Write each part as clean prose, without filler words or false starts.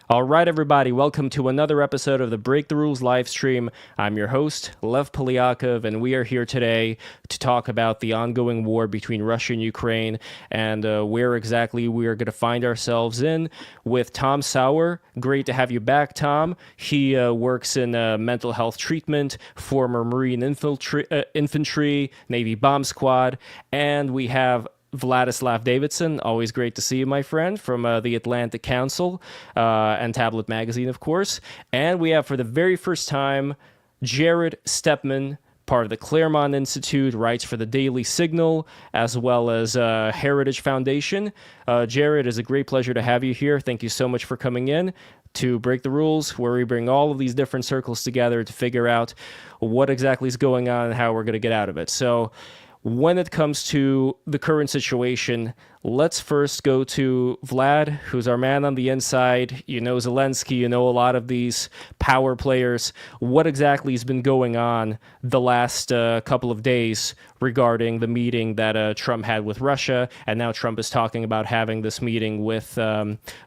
All right, everybody, welcome to another episode of the Break the Rules live stream. I'm your host, Lev Polyakov, and we are here today to talk about the ongoing war between Russia and Ukraine and where exactly we are going to find ourselves in with Tom Sauer. Great to have you back, Tom. He works in mental health treatment, former Marine infantry, Navy bomb squad, and we have Vladislav Davidzon, always great to see you, my friend, from the Atlantic Council and Tablet Magazine, of course. And we have, for the very first time, Jarrett Stepman, part of the Claremont Institute, writes for the Daily Signal, as well as Heritage Foundation. Jarrett, it's a great pleasure to have you here. Thank you so much for coming in to Break the Rules, where we bring all of these different circles together to figure out what exactly is going on and how we're going to get out of it. So, when it comes to the current situation, let's first go to Vlad, who's our man on the inside. You know Zelensky, you know a lot of these power players. What exactly has been going on the last couple of days regarding the meeting that Trump had with Russia? And now Trump is talking about having this meeting with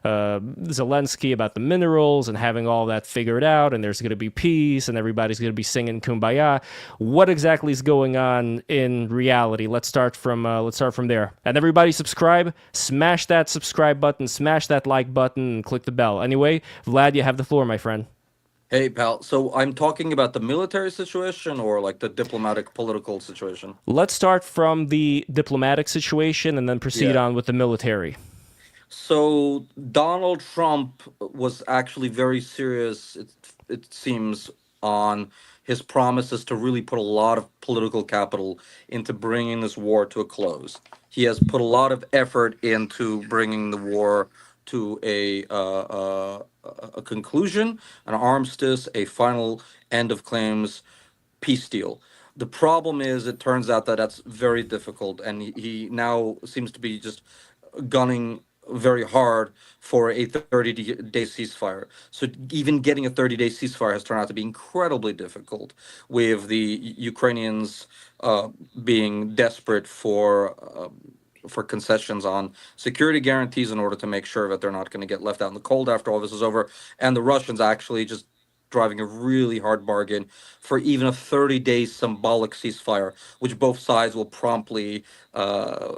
Zelensky about the minerals and having all that figured out, and there's going to be peace, and everybody's going to be singing Kumbaya. What exactly is going on in reality? Let's start from there. And everybody subscribe, smash that subscribe button, smash that like button, and click the bell. Anyway, Vlad, you have the floor, my friend. Hey, pal. So I'm talking about the military situation or like the diplomatic political situation? Let's start from the diplomatic situation and then proceed Yeah. on with the military. So Donald Trump was actually very serious, it seems, on his promises to really put a lot of political capital into bringing this war to a close. He has put a lot of effort into bringing the war to a conclusion, an armistice, a final end of claims peace deal. The problem is, it turns out that that's very difficult, and he now seems to be just gunning very hard for a 30-day ceasefire. So even getting a 30-day ceasefire has turned out to be incredibly difficult, with the Ukrainians being desperate for concessions on security guarantees in order to make sure that they're not going to get left out in the cold after all this is over, and the Russians actually just driving a really hard bargain for even a 30-day symbolic ceasefire, which both sides will promptly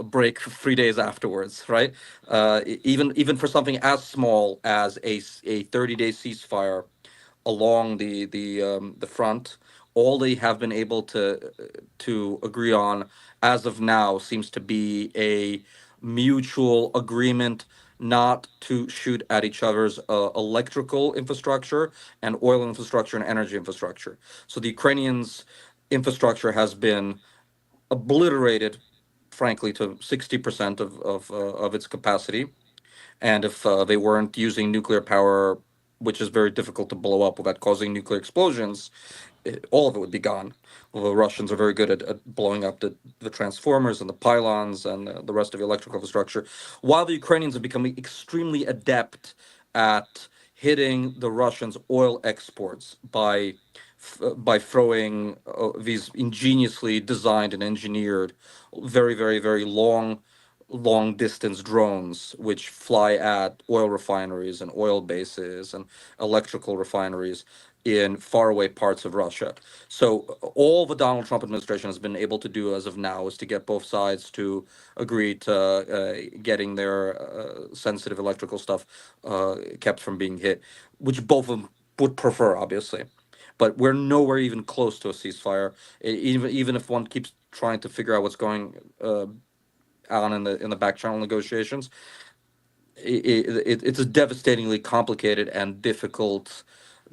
break 3 days afterwards, right? Even for something as small as a 30-day ceasefire along the front, all they have been able to agree on as of now seems to be a mutual agreement not to shoot at each other's electrical infrastructure and oil infrastructure and energy infrastructure. So the Ukrainians' infrastructure has been obliterated, frankly, to 60% of its capacity. And if they weren't using nuclear power, which is very difficult to blow up without causing nuclear explosions, all of it would be gone. Well, the Russians are very good at blowing up the transformers and the pylons and the rest of the electrical infrastructure, while the Ukrainians have become extremely adept at hitting the Russians' oil exports by throwing these ingeniously designed and engineered, very long distance drones which fly at oil refineries and oil bases and electrical refineries in faraway parts of Russia. So all the Donald Trump administration has been able to do as of now is to get both sides to agree to getting their sensitive electrical stuff kept from being hit, which both of them would prefer, obviously. But we're nowhere even close to a ceasefire. Even if one keeps trying to figure out what's going on in the back channel negotiations, it's a devastatingly complicated and difficult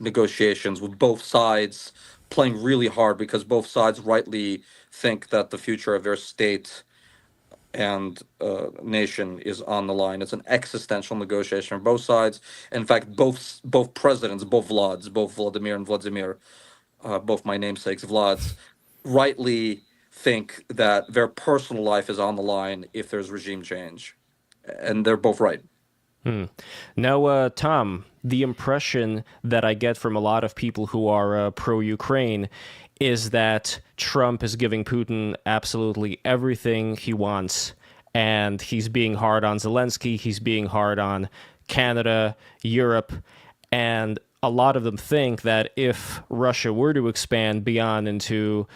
negotiations, with both sides playing really hard because both sides rightly think that the future of their state and nation is on the line. It's an existential negotiation on both sides. In fact, both presidents, both Vlads, both Vladimir and Vladimir, both my namesakes Vlads, rightly think that their personal life is on the line if there's regime change, and they're both right. Now, Tom, the impression that I get from a lot of people who are pro-Ukraine is that Trump is giving Putin absolutely everything he wants, and he's being hard on Zelensky, he's being hard on Canada, Europe, and a lot of them think that if Russia were to expand beyond into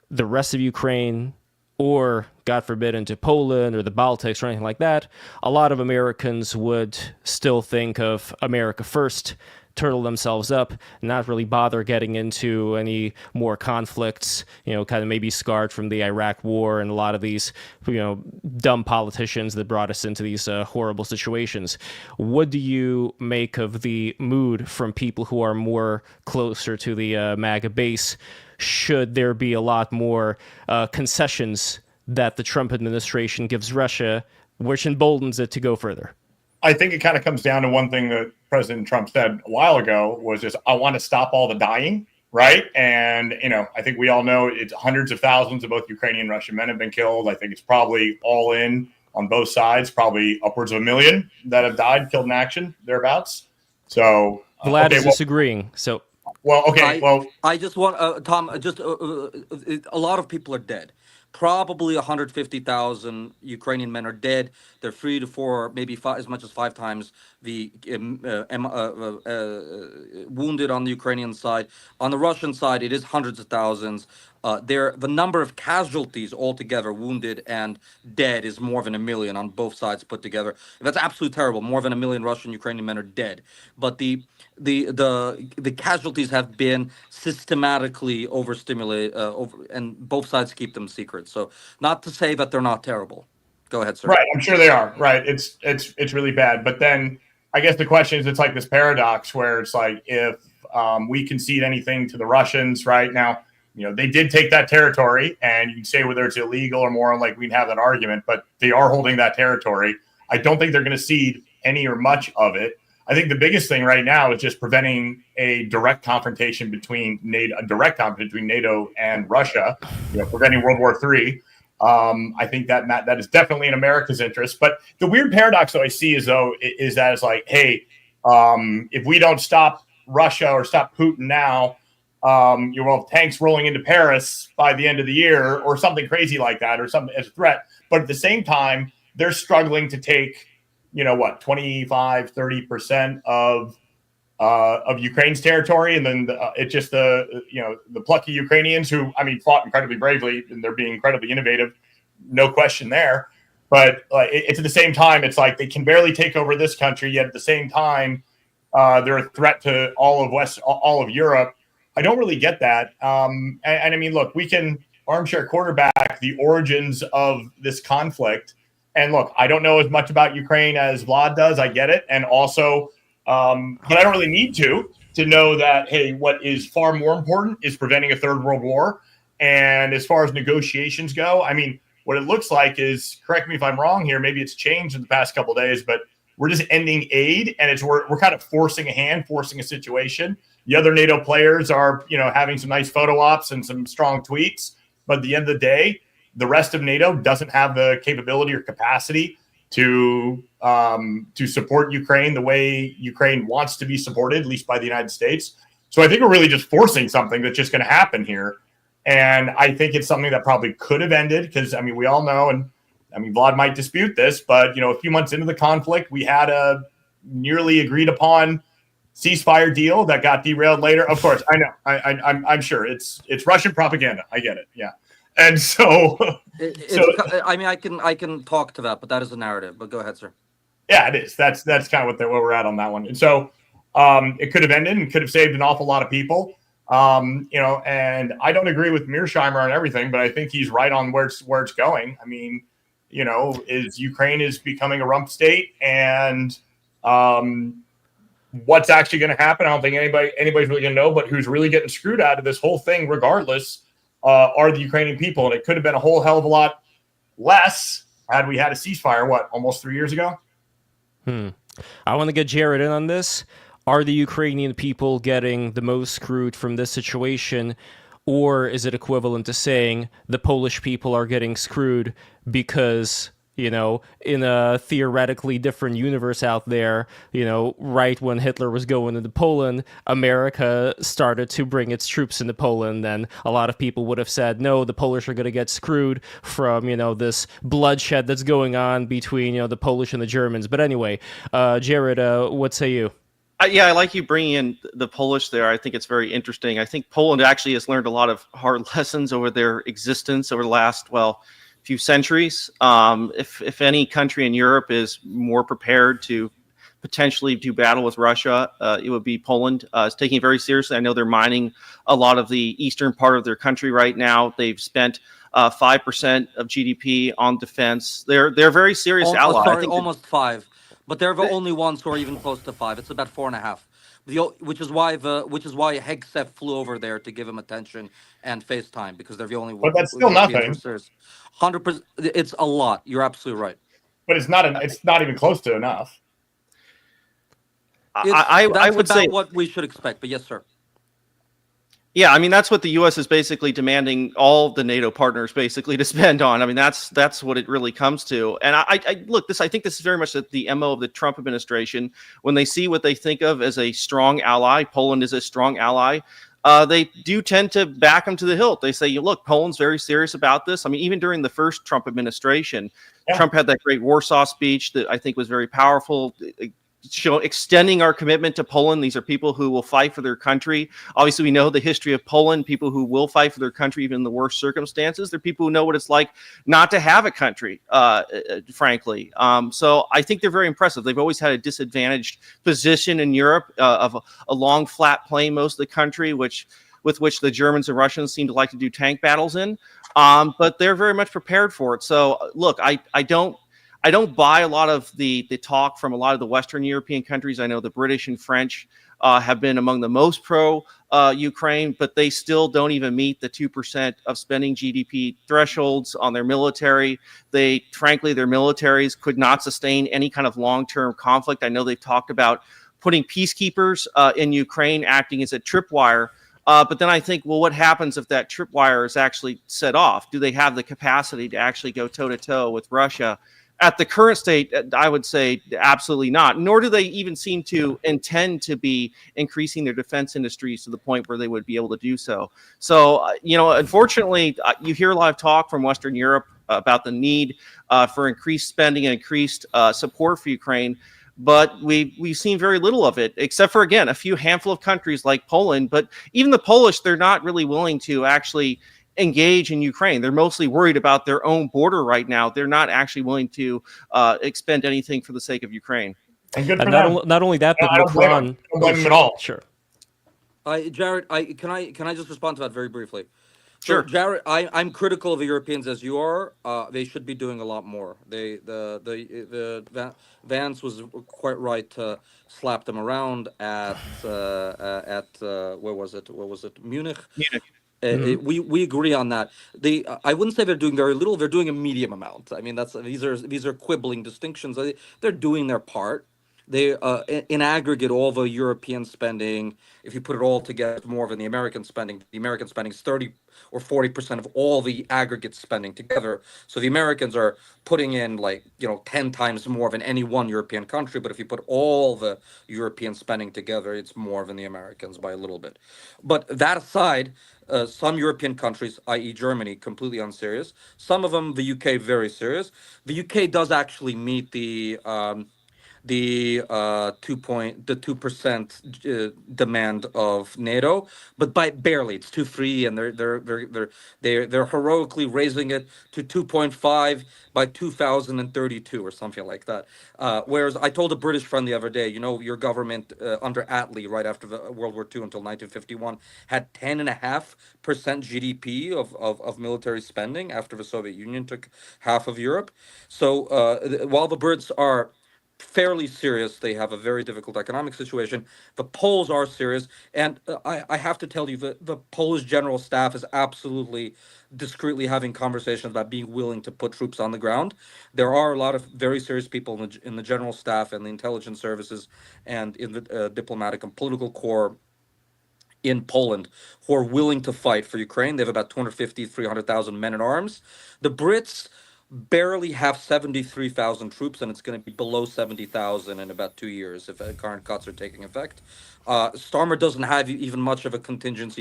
the rest of Ukraine, or, God forbid, into Poland or the Baltics or anything like that, a lot of Americans would still think of America first, turtle themselves up, not really bother getting into any more conflicts, kind of maybe scarred from the Iraq War and a lot of these, dumb politicians that brought us into these horrible situations. What do you make of the mood from people who are more closer to the MAGA base? Should there be a lot more concessions that the Trump administration gives Russia, which emboldens it to go further? I think it kind of comes down to one thing that President Trump said a while ago was just, I want to stop all the dying, right? And, I think we all know it's hundreds of thousands of both Ukrainian and Russian men have been killed. I think it's probably all in on both sides, probably upwards of 1 million that have died, killed in action, thereabouts. So Vlad is disagreeing. So, I just want Tom. A lot of people are dead. Probably 150,000 Ukrainian men are dead. They're 3 to 4, maybe as much as 5 times the wounded on the Ukrainian side. On the Russian side, it is hundreds of thousands. The number of casualties altogether, wounded and dead, is more than 1 million on both sides put together. That's absolutely terrible. More than 1 million Russian Ukrainian men are dead. But the casualties have been systematically overstimulated, and both sides keep them secret. So, not to say that they're not terrible. Go ahead, sir. Right, I'm sure they are. Right, it's really bad. But then I guess the question is, it's like this paradox where it's like, if we concede anything to the Russians right now, they did take that territory, and you can say whether it's illegal or moral, like we'd have that argument, but they are holding that territory. I don't think they're going to cede any or much of it. I think the biggest thing right now is just preventing a direct confrontation between NATO and Russia, preventing World War III. I think that is definitely in America's interest. But the weird paradox that I see is that it's like, hey, if we don't stop Russia or stop Putin now, you will have tanks rolling into Paris by the end of the year or something crazy like that, or something as a threat. But at the same time, they're struggling to take 25-30% of Ukraine's territory, and then it's just the plucky Ukrainians who, fought incredibly bravely, and they're being incredibly innovative, no question there. But it's at the same time, it's like they can barely take over this country, yet at the same time, they're a threat to all of Europe. I don't really get that. Look, we can armchair quarterback the origins of this conflict. And look, I don't know as much about Ukraine as Vlad does. I get it. And also, but I don't really need to know that, hey, what is far more important is preventing a third world war. And as far as negotiations go, what it looks like is, correct me if I'm wrong here, maybe it's changed in the past couple of days, but we're just ending aid, and we're kind of forcing a hand, forcing a situation. The other NATO players are, having some nice photo ops and some strong tweets. But at the end of the day, the rest of NATO doesn't have the capability or capacity to support Ukraine the way Ukraine wants to be supported, at least by the United States. So I think we're really just forcing something that's just going to happen here. And I think it's something that probably could have ended because, we all know, and Vlad might dispute this, but, a few months into the conflict, we had a nearly agreed upon ceasefire deal that got derailed later. Of course, I know. I'm sure it's Russian propaganda. I get it. Yeah. And so, I can talk to that, but that is a narrative. But go ahead, sir. Yeah, it is. That's kind of where we're at on that one. And so, it could have ended and could have saved an awful lot of people. And I don't agree with Mearsheimer on everything, but I think he's right on where it's going. Ukraine is becoming a rump state, and what's actually going to happen, I don't think anybody's really going to know. But who's really getting screwed out of this whole thing, regardless, are the Ukrainian people, and it could have been a whole hell of a lot less had we had a ceasefire. Almost 3 years ago. I want to get Jarrett in on this. Are the Ukrainian people getting the most screwed from this situation, or is it equivalent to saying the Polish people are getting screwed because in a theoretically different universe out there, right when Hitler was going into Poland, America started to bring its troops into Poland, and a lot of people would have said, no, the Polish are going to get screwed from, this bloodshed that's going on between, the Polish and the Germans. But anyway, Jared, what say you? Yeah, I like you bringing in the Polish there. I think it's very interesting. I think Poland actually has learned a lot of hard lessons over their existence over the last, few centuries. If any country in Europe is more prepared to potentially do battle with Russia, it would be Poland. It's taking it very seriously. I know they're mining a lot of the eastern part of their country right now. They've spent 5% of GDP on defense. They're a very serious ally. Sorry, almost 5, but they're the only ones who are even close to 5. It's about 4.5. Which is why Hegseth flew over there to give him attention and FaceTime, because they're the only ones. But that's still nothing. 100%. It's a lot. You're absolutely right. But it's not even close to enough. I would say what we should expect. But yes, sir. Yeah, I mean, that's what the U.S. is basically demanding all the NATO partners basically to spend on. I mean, that's what it really comes to. And I think this is very much the MO of the Trump administration. When they see what they think of as a strong ally, Poland is a strong ally, they do tend to back them to the hilt. They say, look, Poland's very serious about this. I mean, even during the first Trump administration, Trump had that great Warsaw speech that I think was very powerful, extending our commitment to Poland. These are people who will fight for their country. Obviously, we know the history of Poland, people who will fight for their country even in the worst circumstances. They're people who know what it's like not to have a country, frankly. So I think they're very impressive. They've always had a disadvantaged position in Europe of a long, flat plain most of the country, with which the Germans and Russians seem to like to do tank battles in. But they're very much prepared for it. So, look, I don't buy a lot of the talk from a lot of the Western European countries. I know the British and French have been among the most pro Ukraine, but they still don't even meet the 2% of spending GDP thresholds on their military. Frankly, their militaries could not sustain any kind of long-term conflict. I know they've talked about putting peacekeepers in Ukraine, acting as a tripwire. But then I think, well, what happens if that tripwire is actually set off? Do they have the capacity to actually go toe-to-toe with Russia? At the current state, I would say absolutely not, nor do they even seem to intend to be increasing their defense industries to the point where they would be able to do so. So, unfortunately, you hear a lot of talk from Western Europe about the need for increased spending and increased support for Ukraine, but we've seen very little of it, except for, again, a few handful of countries like Poland. But even the Polish, they're not really willing to actually engage in Ukraine. They're mostly worried about their own border right now. They're not actually willing to expend anything for the sake of Ukraine. And good for not only that, but Macron. I don't blame them at all. Sure. Jared, can I just respond to that very briefly? Sure. So, Jared, I'm critical of the Europeans as you are. They should be doing a lot more. Vance was quite right to slap them around at where was it? Munich. We agree on that. I wouldn't say they're doing very little. They're doing a medium amount. I mean, these are quibbling distinctions. They're doing their part. They in aggregate, all the European spending, if you put it all together, more than the American spending. The American spending is 30 or 40% of all the aggregate spending together. So the Americans are putting in 10 times more than any one European country. But if you put all the European spending together, it's more than the Americans by a little bit. But that aside, some European countries, i.e. Germany, completely unserious. Some of them, the UK, very serious. The UK does actually meet the 2% demand of NATO, but by barely. It's 2.3, and they're heroically raising it to 2.5 by 2032 or something like that. Whereas I told a British friend the other day, your government under Attlee, right after the World War II until 1951, had 10.5% GDP of military spending after the Soviet Union took half of Europe. So while the Brits are fairly serious, they have a very difficult economic situation. The Poles are serious, and I have to tell you, the Polish general staff is absolutely discreetly having conversations about being willing to put troops on the ground. There are a lot of very serious people in the general staff and the intelligence services and in the diplomatic and political corps in Poland who are willing to fight for Ukraine. They have about 250, 300,000 men at arms. The Brits barely have 73,000 troops, and it's going to be below 70,000 in about 2 years if current cuts are taking effect. Starmer doesn't have even much of a contingent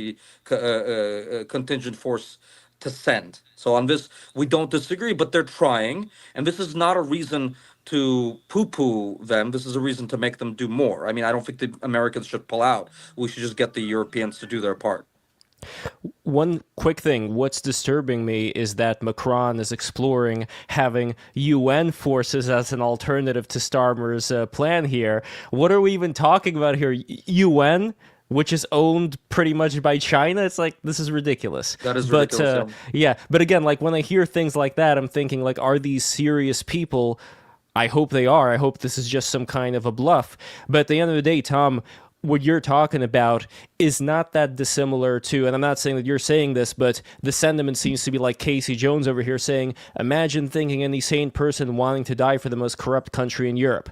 force to send. So on this, we don't disagree, but they're trying, and this is not a reason to poo-poo them. This is a reason to make them do more. I mean, I don't think the Americans should pull out. We should just get the Europeans to do their part. One quick thing, what's disturbing me is that Macron is exploring having UN forces as an alternative to Starmer's plan here. What are we even talking about here? UN? Which is owned pretty much by China. It's like, this is ridiculous. That is ridiculous. But, yeah, but again, like when I hear things like that, I'm thinking, like, are these serious people? I hope they are. I hope this is just some kind of a bluff. But at the end of the day, Tom, what you're talking about is not that dissimilar to, and I'm not saying that you're saying this, but the sentiment seems to be like Casey Jones over here saying, imagine thinking any sane person wanting to die for the most corrupt country in Europe.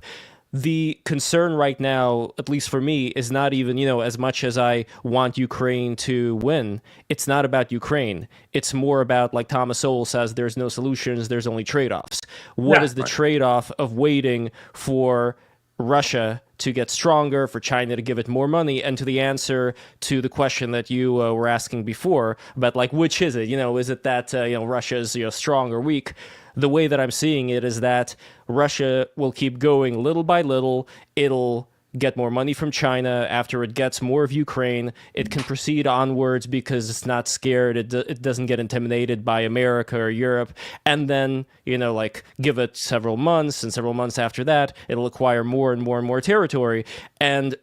The concern right now, at least for me, is not even, as much as I want Ukraine to win, it's not about Ukraine. It's more about, like Thomas Sowell says, there's no solutions, there's only trade-offs. What is the trade-off of waiting for Russia to get stronger, for China to give it more money, and to the answer to the question that you were asking before about, like, which is it? Is it that Russia is strong or weak? The way that I'm seeing it is that Russia will keep going little by little. It'll get more money from China. After it gets more of Ukraine, it can proceed onwards because it's not scared. It doesn't get intimidated by America or Europe. And then, give it several months, and several months after that, it'll acquire more and more and more territory. And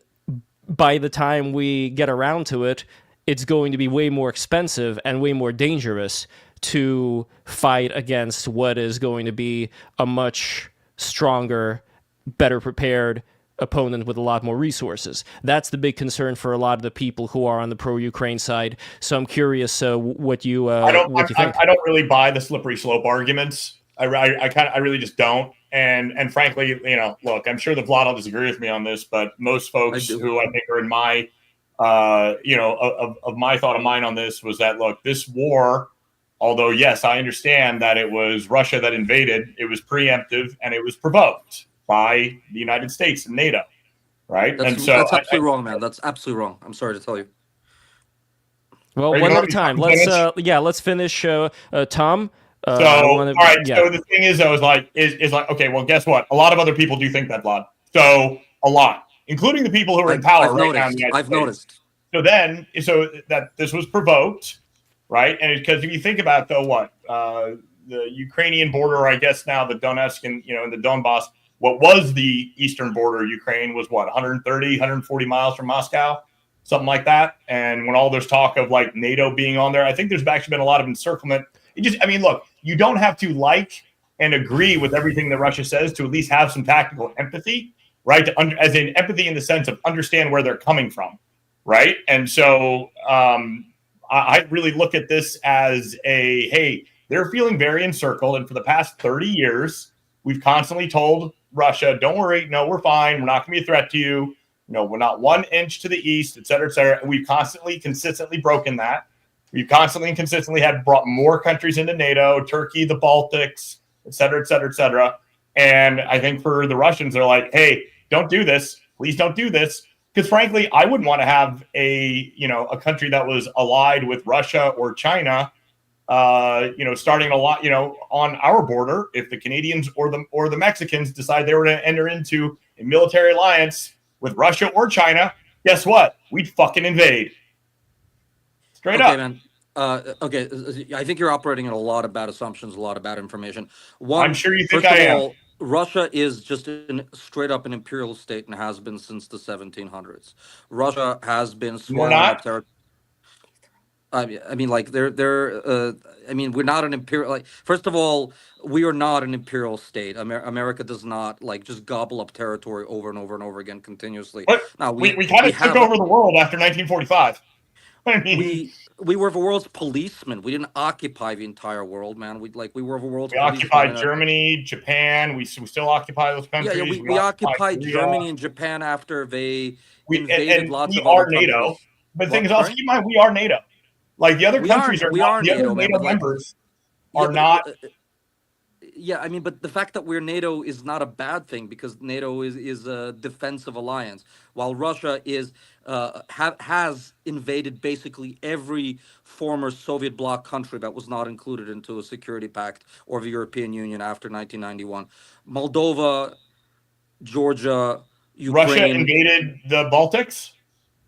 by the time we get around to it, it's going to be way more expensive and way more dangerous to fight against what is going to be a much stronger, better prepared opponent with a lot more resources. That's the big concern for a lot of the people who are on the pro-Ukraine side. So I'm curious what you think. I don't really buy the slippery slope arguments. I really just don't. And frankly, look, I'm sure the Vlad will disagree with me on this, but most folks who I think are in my, of my thought of mine on this was that, look, this war, although, yes, I understand that it was Russia that invaded, it was preemptive and it was provoked by the United States and NATO, right? That's absolutely wrong, man. That's absolutely wrong. I'm sorry to tell you. Well, one at a time. Let's finish. Tom. So the thing is, though, is like, okay, well, guess what? A lot of other people do think that, Vlad. So a lot, including the people who are in power right now in the United States. I've noticed. So that this was provoked. Right. And because if you think about, though, what the Ukrainian border, I guess now the Donetsk and, and the Donbass, what was the eastern border of Ukraine was what, 130, 140 miles from Moscow, something like that. And when all there's talk of like NATO being on there, I think there's actually been a lot of encirclement. Look, you don't have to like and agree with everything that Russia says to at least have some tactical empathy, right? As in empathy in the sense of understand where they're coming from. Right. And so, I really look at this as hey, they're feeling very encircled. And for the past 30 years, we've constantly told Russia, don't worry. No, we're fine. We're not going to be a threat to you. No, we're not 1 inch to the east, et cetera, et cetera. And we've consistently broken that. We've constantly and consistently brought more countries into NATO, Turkey, the Baltics, et cetera, et cetera, et cetera. And I think for the Russians, they're like, hey, don't do this. Please don't do this. Because frankly, I wouldn't want to have a country that was allied with Russia or China, starting a lot, on our border. If the Canadians or the Mexicans decide they were to enter into a military alliance with Russia or China, guess what? We'd fucking invade. Straight up. Man. I think you're operating in a lot of bad assumptions, a lot of bad information. I'm sure you think I am. Russia is just straight up an imperial state and has been since the 1700s. Russia has been swallowing up territory. We're not an imperial. Like, first of all, we are not an imperial state. America does not just gobble up territory over and over and over again continuously. But now we kind of took over the world after 1945. We were the world's policemen. We didn't occupy the entire world, man. We were the world's. We occupied Germany, Japan. We still occupy those countries. Yeah, we occupied Germany and Japan after they invaded lots of other other NATO. countries. But the thing is, also keep in mind, we are NATO. Like the other countries are not. The other NATO members are not. yeah, I mean, but the fact that we're NATO is not a bad thing because NATO is a defensive alliance, while Russia has invaded basically every former Soviet bloc country that was not included into a security pact or the European Union after 1991. Moldova, Georgia, Russia Ukraine. invaded the Baltics.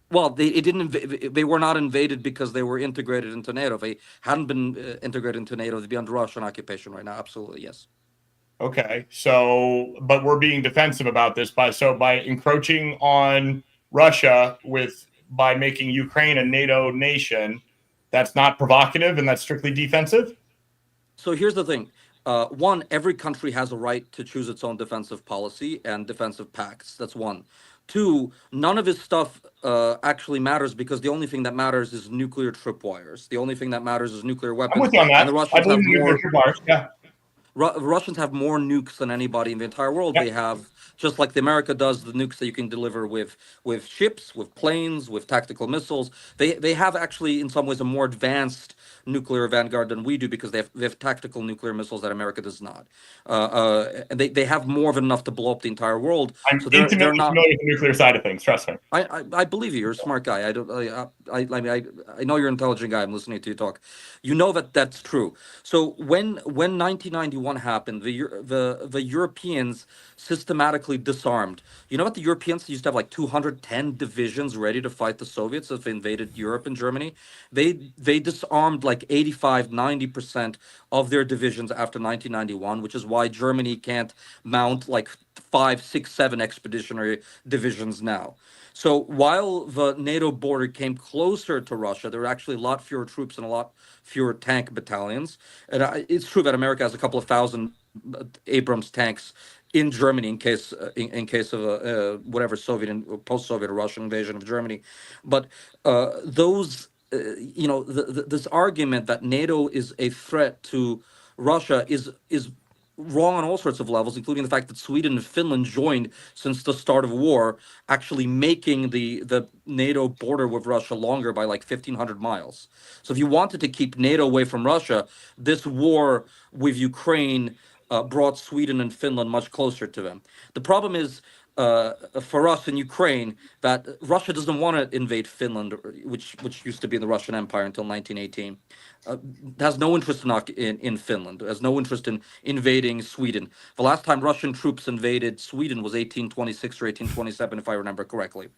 Well, they were not invaded because they were integrated into NATO. If they hadn't been integrated into NATO, they'd be under Russian occupation right now. Absolutely, yes. Okay, so but we're being defensive about this by encroaching on Russia by making Ukraine a NATO nation. That's not provocative, and that's strictly defensive. So here's the thing. One, every country has a right to choose its own defensive policy and defensive pacts. That's one. Two, none of this stuff actually matters because the only thing that matters is nuclear tripwires. The only thing that matters is nuclear weapons. I'm with you on that. And the Russians have more. Tripwires. Yeah. Russians have more nukes than anybody in the entire world. Yep. They have, just like the America does, the nukes that you can deliver with ships, with planes, with tactical missiles. They have actually, in some ways, a more advanced nuclear vanguard than we do because they have tactical nuclear missiles that America does not. And they have more than enough to blow up the entire world. I'm so they're intimately not, familiar with the nuclear side of things. Trust me. I believe you. You're a smart guy. I know you're an intelligent guy. I'm listening to you talk. You know that's true. So when 1991 happened, the Europeans systematically disarmed. You know what? The Europeans used to have like 210 divisions ready to fight the Soviets if they invaded Europe and Germany. They disarmed like 85-90% of their divisions after 1991, which is why Germany can't mount like 5, 6, 7 expeditionary divisions now. So while the NATO border came closer to Russia, there were actually a lot fewer troops and a lot fewer tank battalions. And it's true that America has a couple of thousand Abrams tanks in Germany in case of whatever Soviet and post-Soviet or Russian invasion of Germany. But this argument that NATO is a threat to Russia is wrong on all sorts of levels, including the fact that Sweden and Finland joined since the start of war, actually making the NATO border with Russia longer by like 1,500 miles. So if you wanted to keep NATO away from Russia, this war with Ukraine brought Sweden and Finland much closer to them. The problem is, for us in Ukraine, that Russia doesn't want to invade Finland, which used to be in the Russian Empire until 1918. Has no interest in Finland, has no interest in invading Sweden. The last time Russian troops invaded Sweden was 1826 or 1827, if I remember correctly.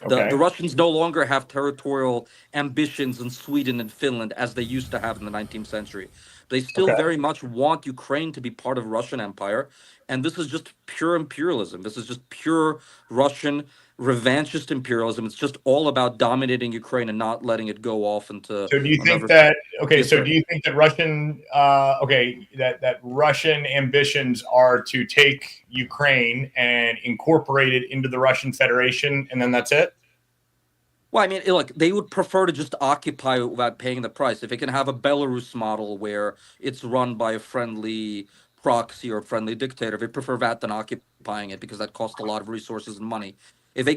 The Russians no longer have territorial ambitions in Sweden and Finland as they used to have in the 19th century. They still very much want Ukraine to be part of Russian Empire. And this is just pure imperialism. This is just pure Russian revanchist imperialism. It's just all about dominating Ukraine and not letting it go off into. So do you think that? Okay, yes, so do you think that Russian? That Russian ambitions are to take Ukraine and incorporate it into the Russian Federation, and then that's it? Well, I mean, look, they would prefer to just occupy without paying the price. If they can have a Belarus model where it's run by a friendly proxy or friendly dictator, they prefer that than occupying it because that costs a lot of resources and money. If they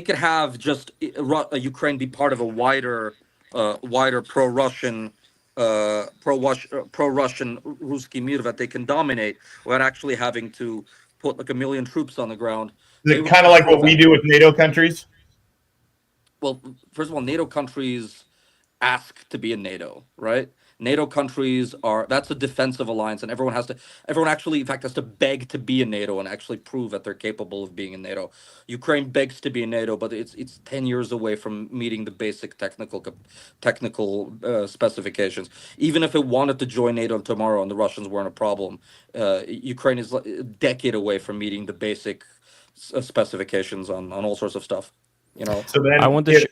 could have just Ukraine be part of a wider pro-Russian Ruski Mir that they can dominate without actually having to put like 1 million troops on the ground. Is it kind of like what we do with NATO countries? Well, first of all, NATO countries ask to be in NATO, right? NATO countries that's a defensive alliance, and everyone actually, in fact, has to beg to be in NATO and actually prove that they're capable of being in NATO. Ukraine begs to be in NATO, but it's 10 years away from meeting the basic technical specifications. Even if it wanted to join NATO tomorrow and the Russians weren't a problem, Ukraine is a decade away from meeting the basic specifications on all sorts of stuff. You know, so then I want to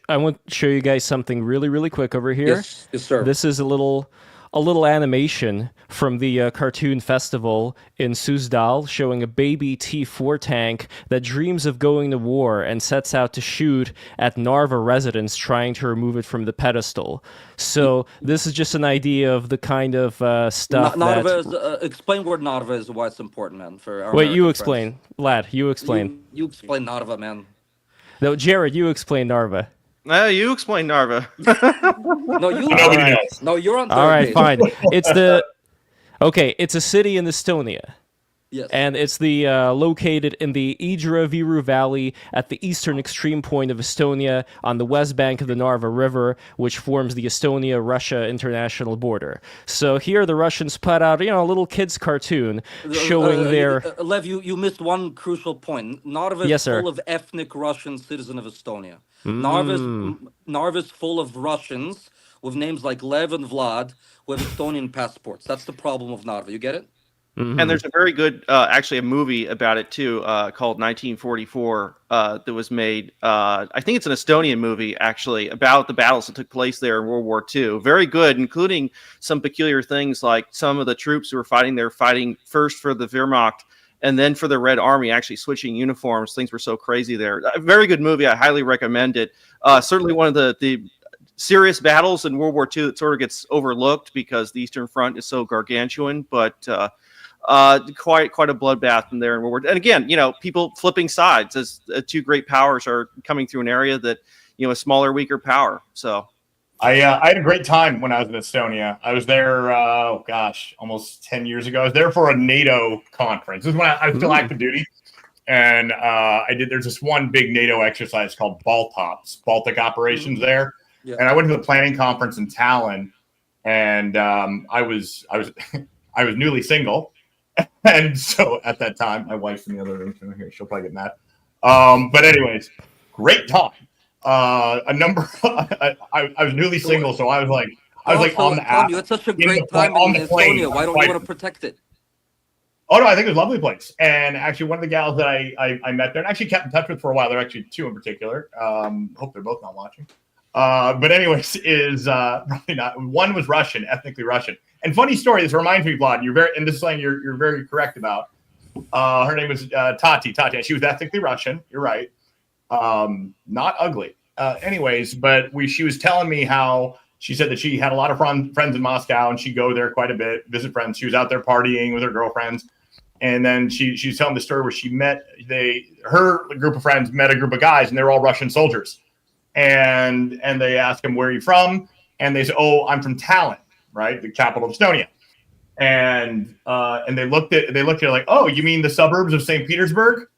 show you guys something really, really quick over here. Yes, sir. This is a little animation from the cartoon festival in Suzdal showing a baby T4 tank that dreams of going to war and sets out to shoot at Narva residents trying to remove it from the pedestal. So this is just an idea of the kind of stuff Narva explain where Narva is, why it's important, man. For our Wait, you American explain. friends. Lad, you explain. You explain Narva, man. No, Jared, you explain Narva. You explain Narva. No, you. Nobody knows. No, you're on. All right, fine. It's the Okay, it's a city in Estonia. Yes. And it's located in the Idra-Viru Valley at the eastern extreme point of Estonia on the west bank of the Narva River, which forms the Estonia-Russia international border. So here the Russians put out, a little kids' cartoon showing their... Lev, you missed one crucial point. Narva is Yes, sir. full of ethnic Russian citizen of Estonia. Mm. Narva's full of Russians with names like Lev and Vlad with Estonian passports. That's the problem of Narva. You get it? Mm-hmm. And there's a very good, actually, a movie about it too, called 1944, that was made. I think it's an Estonian movie, actually, about the battles that took place there in World War II. Very good, including some peculiar things like some of the troops who were fighting there, fighting first for the Wehrmacht and then for the Red Army, actually switching uniforms. Things were so crazy there. A very good movie. I highly recommend it. Certainly one of the serious battles in World War II that sort of gets overlooked because the Eastern Front is so gargantuan, but quite a bloodbath in there in World War II. And again, people flipping sides as two great powers are coming through an area that, a smaller, weaker power. So I had a great time when I was in Estonia. I was there, almost 10 years ago. I was there for a NATO conference. This is when I was still active duty. And there's this one big NATO exercise called Baltic operations there. Yeah. And I went to the planning conference in Tallinn, and I was I was newly single. And so at that time, my wife's in the other room here. She'll probably get mad. But anyways, great time. I was newly single, so I was like on the app. You had such a great time in Estonia. Why don't you want to protect it? Oh no, I think it was a lovely place. And actually, one of the gals that I met there and actually kept in touch with for a while. There are actually two in particular. Hope they're both not watching. But anyways, is probably not. One was Russian, ethnically Russian. And funny story. This reminds me, Vlad. And this is something you're very correct about. Her name was Tati. She was ethnically Russian. You're right. Not ugly. Anyways, but she was telling me how she said that she had a lot of friends in Moscow, and she'd go there quite a bit, visit friends. She was out there partying with her girlfriends, and then she's telling the story where she met her group of friends met a group of guys, and they were all Russian soldiers. And they asked him, "Where are you from?" And they said, "Oh, I'm from Tallinn, right, the capital of Estonia." And they looked at her like, "Oh, you mean the suburbs of St. Petersburg?"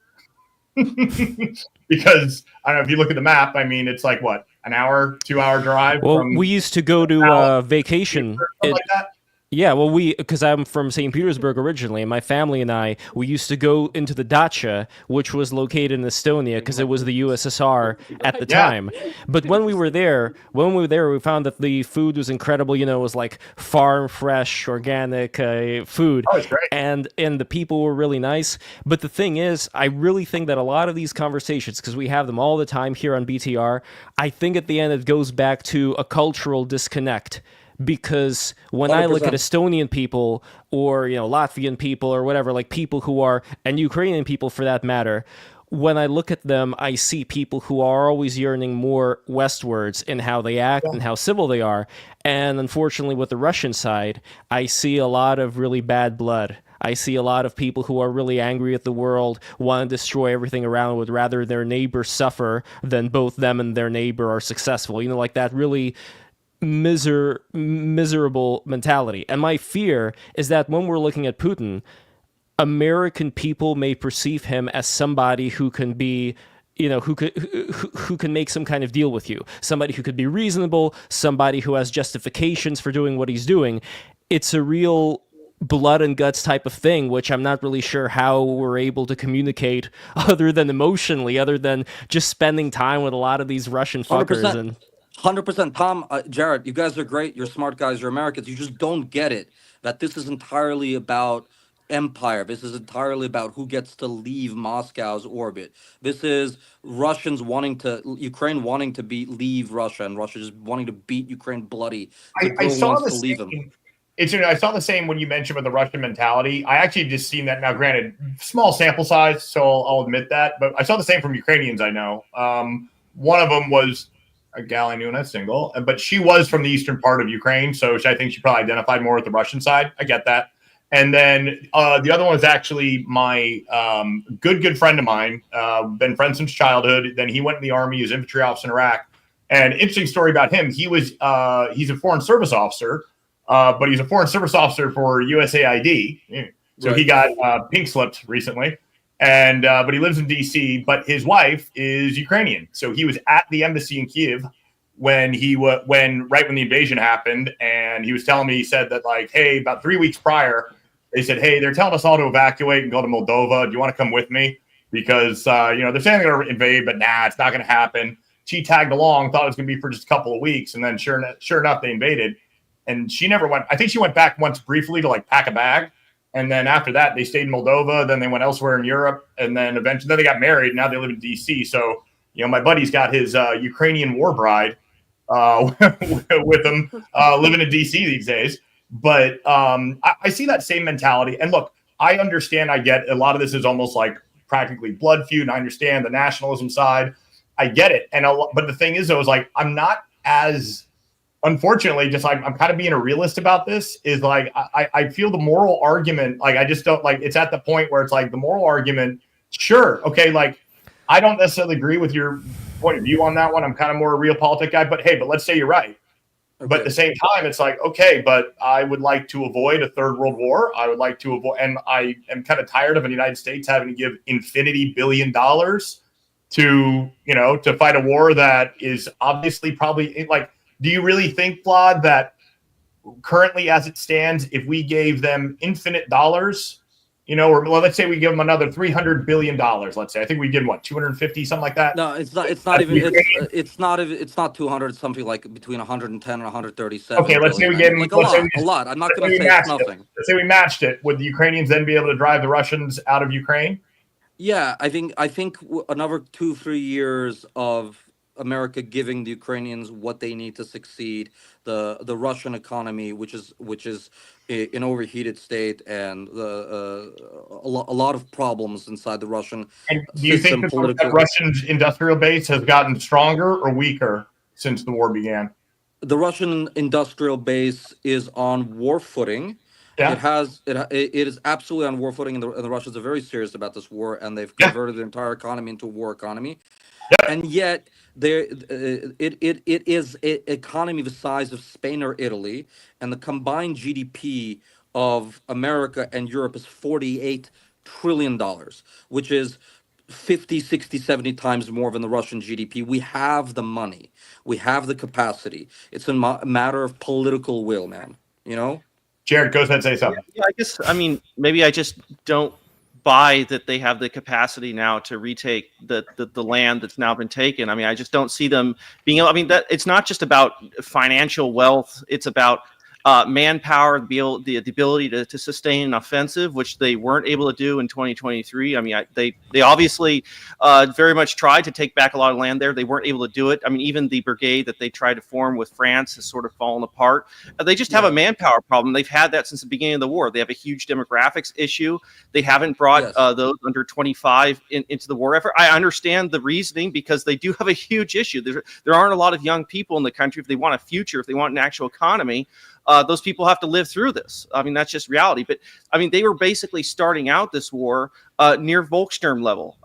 Because I don't know if you look at the map. I mean, it's like what, an hour, 2-hour drive. Well, we used to go to vacation. Like that. Yeah, well, because I'm from St. Petersburg originally, and my family and I, we used to go into the dacha, which was located in Estonia, because it was the USSR at the time. But when we were there, we found that the food was incredible. It was like farm fresh, organic food. Oh, it's great. And the people were really nice. But the thing is, I really think that a lot of these conversations, because we have them all the time here on BTR, I think at the end it goes back to a cultural disconnect. Because when 100%. I look at Estonian people or, Latvian people or whatever, like people who are, and Ukrainian people for that matter, when I look at them, I see people who are always yearning more westwards in how they act and how civil they are. And unfortunately, with the Russian side, I see a lot of really bad blood. I see a lot of people who are really angry at the world, want to destroy everything around, would rather their neighbor suffer than both them and their neighbor are successful. Like that really miserable mentality. And my fear is that when we're looking at Putin, American people may perceive him as somebody who can be, who can make some kind of deal with you, somebody who could be reasonable, somebody who has justifications for doing what he's doing. It's a real blood and guts type of thing, which I'm not really sure how we're able to communicate other than emotionally, other than just spending time with a lot of these Russian fuckers. 100%. And 100%. Tom, Jarrett, you guys are great. You're smart guys. You're Americans. You just don't get it, that this is entirely about empire. This is entirely about who gets to leave Moscow's orbit. This is Ukraine wanting to leave Russia, and Russia just wanting to beat Ukraine bloody. I saw the same. I saw the same when you mentioned with the Russian mentality. I actually just seen that now. Granted, small sample size, so I'll admit that. But I saw the same from Ukrainians I know. One of them was a gal I knew and I was single, but she was from the eastern part of Ukraine, so I think she probably identified more with the Russian side. I get that. And then the other one was actually my good friend of mine, been friends since childhood. Then he went in the army, he was infantry officer in Iraq. And interesting story about him, he's a foreign service officer, but he's a foreign service officer for USAID. So he got pink slipped recently. And but he lives in DC, but his wife is Ukrainian. So he was at the embassy in Kiev when right when the invasion happened, and he was telling me, he said that, like, hey, about 3 weeks prior, they said, hey, they're telling us all to evacuate and go to Moldova. Do you want to come with me? Because they're saying they're going to invade, but it's not going to happen. She tagged along, thought it was going to be for just a couple of weeks, and then sure enough, they invaded. And she never went. I think she went back once briefly to like pack a bag. And then after that, they stayed in Moldova. Then they went elsewhere in Europe. And then eventually, they got married. Now they live in D.C. So, my buddy's got his Ukrainian war bride with him living in D.C. these days. But I see that same mentality. And look, I understand. I get a lot of this is almost like practically blood feud. And I understand the nationalism side. I get it. But the thing is, though, is like I'm not as unfortunately, just like I'm kind of being a realist about this, is like I feel the moral argument, like I just don't like it's at the point where it's like the moral argument, sure, okay, like I don't necessarily agree with your point of view on that one. I'm kind of more a realpolitik guy, but hey, but let's say you're right. Okay. But at the same time, it's like, okay, but I would like to avoid a third world war. I would like to avoid, and I am kind of tired of the United States having to give infinity $1 billion to fight a war that is obviously probably like. Do you really think, Vlad, that currently as it stands, if we gave them infinite dollars, or let's say we give them another $300 billion, let's say, I think we did what, 250, something like that? No, it's not even, it's not 200, it's something like between 110 and 137. Okay, let's say we gave them like a lot. I'm not going to say it's nothing. Let's say we matched it. Would the Ukrainians then be able to drive the Russians out of Ukraine? Yeah, I think another 2-3 years of America giving the Ukrainians what they need to succeed, the Russian economy, which is an overheated state, and a lot of problems inside the Russian and do you system, think that Russian industrial base has gotten stronger or weaker since the war began? The Russian industrial base is on war footing. Yeah. It is absolutely on war footing, and the Russians are very serious about this war, and they've converted the entire economy into a war economy. Yeah. And yet, it is an economy the size of Spain or Italy, and the combined GDP of America and Europe is $48 trillion, which is 50, 60, 70 times more than the Russian GDP. We have the money. We have the capacity. It's a matter of political will, man. Jarrett, go ahead and say something. Yeah, I guess, maybe I just don't buy that they have the capacity now to retake the land that's now been taken. I just don't see them being able, that it's not just about financial wealth. It's about manpower, the ability to sustain an offensive, which they weren't able to do in 2023. They obviously very much tried to take back a lot of land there. They weren't able to do it. Even the brigade that they tried to form with France has sort of fallen apart. They just have a manpower problem. They've had that since the beginning of the war. They have a huge demographics issue. They haven't brought those under 25 into the war effort. I understand the reasoning because they do have a huge issue. There aren't a lot of young people in the country. If they want a future, if they want an actual economy, those people have to live through this. That's just reality. But they were basically starting out this war near Volkssturm level.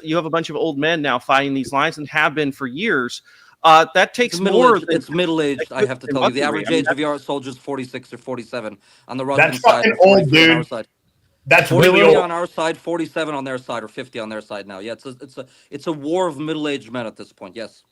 You have a bunch of old men now fighting these lines and have been for years. That takes more. It's middle-aged. I have to tell you, the average age of your soldiers 46 or 47 on the Russian side. That's fucking old, dude. That's really old on our side, 47 on their side, or 50 on their side now. Yeah, it's a war of middle-aged men at this point. Yes.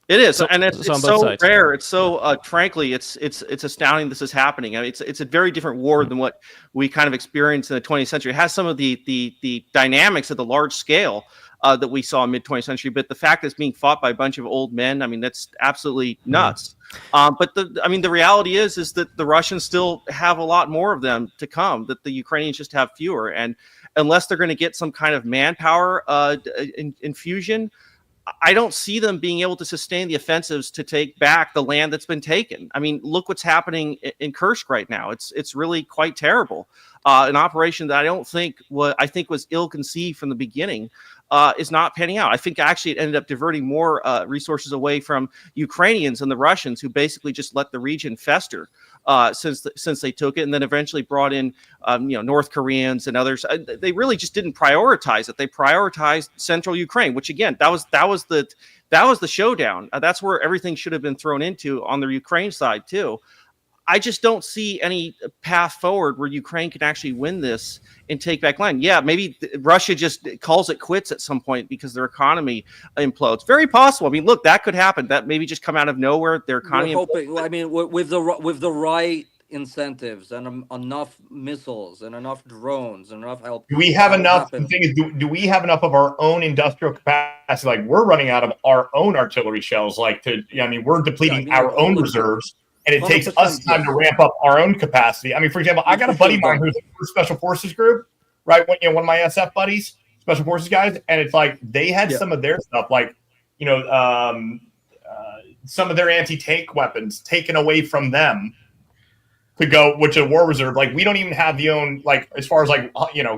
It is, and it's so rare. It's so frankly, it's astounding this is happening. It's a very different war than what we kind of experienced in the 20th century. It has some of the dynamics of the large scale that we saw in mid-20th century, but the fact that it's being fought by a bunch of old men, that's absolutely nuts. But the reality is that the Russians still have a lot more of them to come. That the Ukrainians just have fewer, and unless they're going to get some kind of manpower infusion, I don't see them being able to sustain the offensives to take back the land that's been taken. Look what's happening in Kursk right now. It's really quite terrible. An operation that I think was ill-conceived from the beginning is not panning out. I think actually it ended up diverting more resources away from Ukrainians and the Russians, who basically just let the region fester since they took it, and then eventually brought in North Koreans and others. They really just didn't prioritize it. They prioritized central Ukraine, which again, that was the showdown. That's where everything should have been thrown into on the Ukraine side too. I just don't see any path forward where Ukraine can actually win this and take back land. Yeah, maybe Russia just calls it quits at some point because their economy implodes. Very possible. I mean, look, that could happen. That maybe just come out of nowhere. Their economy. We're hoping. I mean, with the right incentives and enough missiles and enough drones and enough help. Do we have enough? The thing is, do we have enough of our own industrial capacity? Like, we're running out of our own artillery shells. Like, we're depleting our own reserves. And it takes us time to ramp up our own capacity. I mean, for example, I got a buddy of mine who's in the Special Forces group, right? One of my SF buddies, Special Forces guys, and it's like they had some of their stuff, like some of their anti-tank weapons taken away from them to go, which is war reserve. Like, we don't even have the own, like, as far as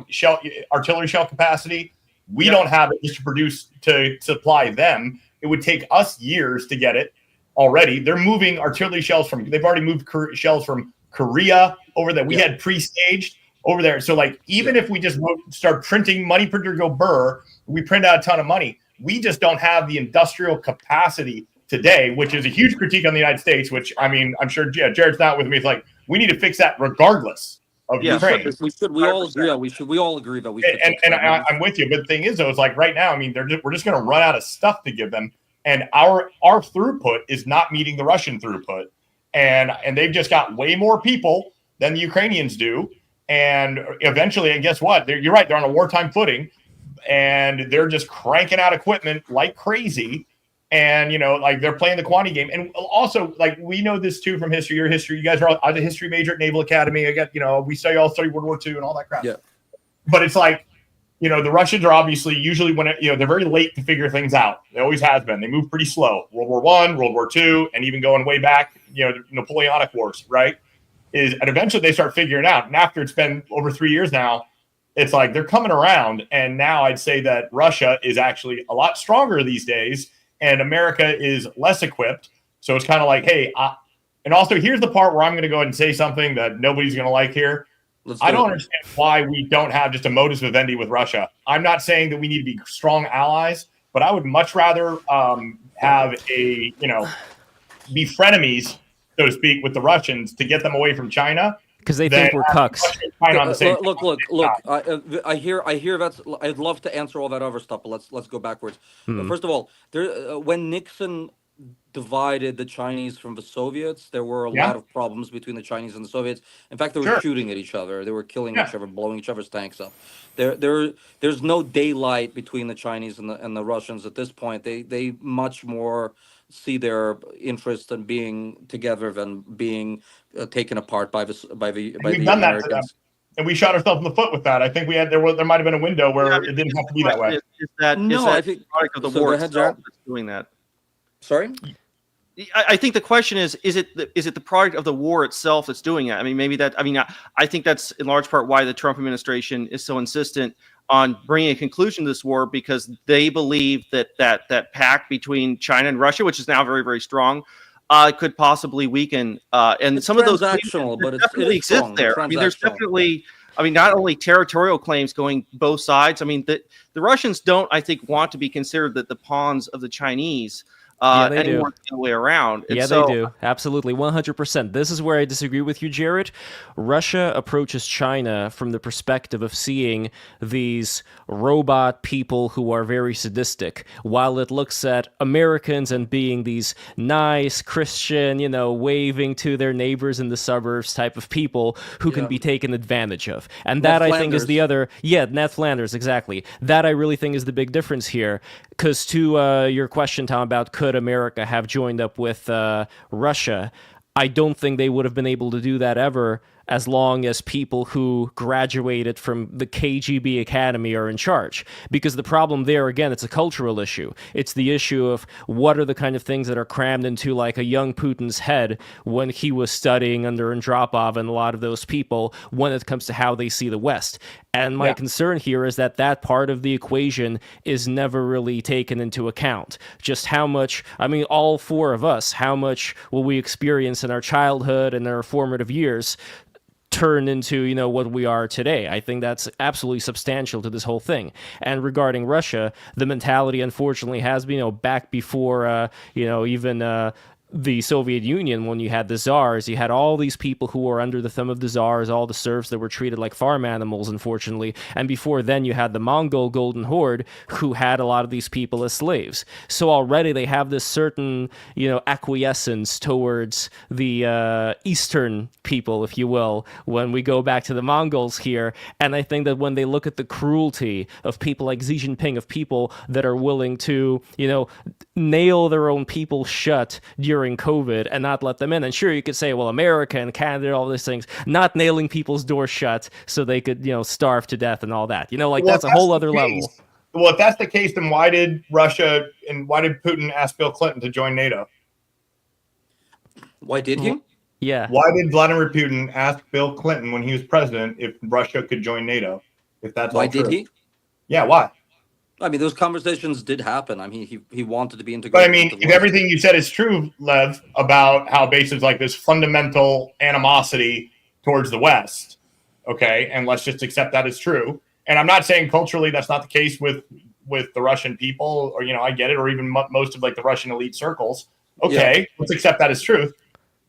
shell artillery shell capacity, we don't have it just to produce to supply them. It would take us years to get it. Already, they're moving artillery shells they've already moved shells from Korea over there. We had pre-staged over there. So, like, even if we just start printing, money printer go burr, we print out a ton of money. We just don't have the industrial capacity today, which is a huge critique on the United States, which, I mean, I'm sure Jared's not with me. It's like, we need to fix that regardless of Ukraine. We all agree. We all agree that we should. And I'm with you. But the thing is, though, it's like right now, I mean, we're just going to run out of stuff to give them. And our throughput is not meeting the Russian throughput. And they've just got way more people than the Ukrainians do. And eventually, and guess what? You're right, they're on a wartime footing. And they're just cranking out equipment like crazy. And, like, they're playing the quantity game. And also, like, we know this, too, from history. Your history. You guys are all, I was a history major at Naval Academy. I got, we all study World War II and all that crap. Yeah. But it's like, the Russians are obviously usually they're very late to figure things out. They always has been. They move pretty slow. World War I, World War II, and even going way back, Napoleonic Wars, right? And eventually they start figuring it out. And after it's been over 3 years now, it's like they're coming around. And now I'd say that Russia is actually a lot stronger these days, and America is less equipped. So it's kind of like, hey, and also here's the part where I'm going to go ahead and say something that nobody's going to like here. I don't understand why we don't have just a modus vivendi with Russia. I'm not saying that we need to be strong allies, but I would much rather have be frenemies, so to speak, with the Russians to get them away from China. Because they think we're cucks. Look. I hear that's. I'd love to answer all that other stuff, but let's go backwards. First of all, when Nixon divided the Chinese from the Soviets, there were a lot of problems between the Chinese and the Soviets. In fact, they were shooting at each other. They were killing each other, blowing each other's tanks up. There's no daylight between the Chinese and the Russians at this point. They much more see their interest in being together than being taken apart by the Americans. And we shot ourselves in the foot with that. I think there might have been a window where it didn't have to be that way. I think product of the war itself that's doing that. Sorry? I think the question is it the product of the war itself that's doing it? I mean, I think that's in large part why the Trump administration is so insistent on bringing a conclusion to this war, because they believe that pact between China and Russia, which is now very, very strong, could possibly weaken. And it's some of those transactional, but it exist there. I mean, there's definitely. I mean, not only territorial claims going both sides. I mean, the Russians don't, I think, want to be considered the pawns of the Chinese. Anymore the other way around. And they do. Absolutely. 100%. This is where I disagree with you, Jarrett. Russia approaches China from the perspective of seeing these robot people who are very sadistic, while it looks at Americans and being these nice Christian, waving to their neighbors in the suburbs type of people who can be taken advantage of. And that, I think, is the other... Yeah, Ned Flanders, exactly. That, I really think, is the big difference here. Because to your question, Tom, about could America have joined up with Russia, I don't think they would have been able to do that ever, as long as people who graduated from the KGB Academy are in charge. Because the problem there, again, it's a cultural issue. It's the issue of what are the kind of things that are crammed into like a young Putin's head when he was studying under Andropov and a lot of those people when it comes to how they see the West. And my concern here is that part of the equation is never really taken into account. Just how much, all four of us, how much will we experience in our childhood and our formative years turn into, what we are today. I think that's absolutely substantial to this whole thing. And regarding Russia, the mentality, unfortunately, has been, back before, even the Soviet Union, when you had the czars, you had all these people who were under the thumb of the czars, all the serfs that were treated like farm animals, unfortunately. And before then, you had the Mongol Golden Horde, who had a lot of these people as slaves. So already they have this certain, acquiescence towards the Eastern people, if you will, when we go back to the Mongols here. And I think that when they look at the cruelty of people like Xi Jinping, of people that are willing to, nail their own people shut during COVID and not let them in. And sure, you could say, well, America and Canada, all these things, not nailing people's doors shut so they could, starve to death and all that. That's a whole other level. Well, if that's the case, then why did Russia and why did Putin ask Bill Clinton to join NATO? Why did he? Yeah. Why did Vladimir Putin ask Bill Clinton when he was president if Russia could join NATO? If that's why all true? Did he? Yeah, why? I mean, those conversations did happen. I mean, he wanted to be integrated. But I mean, if everything you said is true, Lev, about how bases like this fundamental animosity towards the West, okay, and let's just accept that as true. And I'm not saying culturally that's not the case with the Russian people, or I get it, or even most of like the Russian elite circles. Okay, yeah. Let's accept that as truth.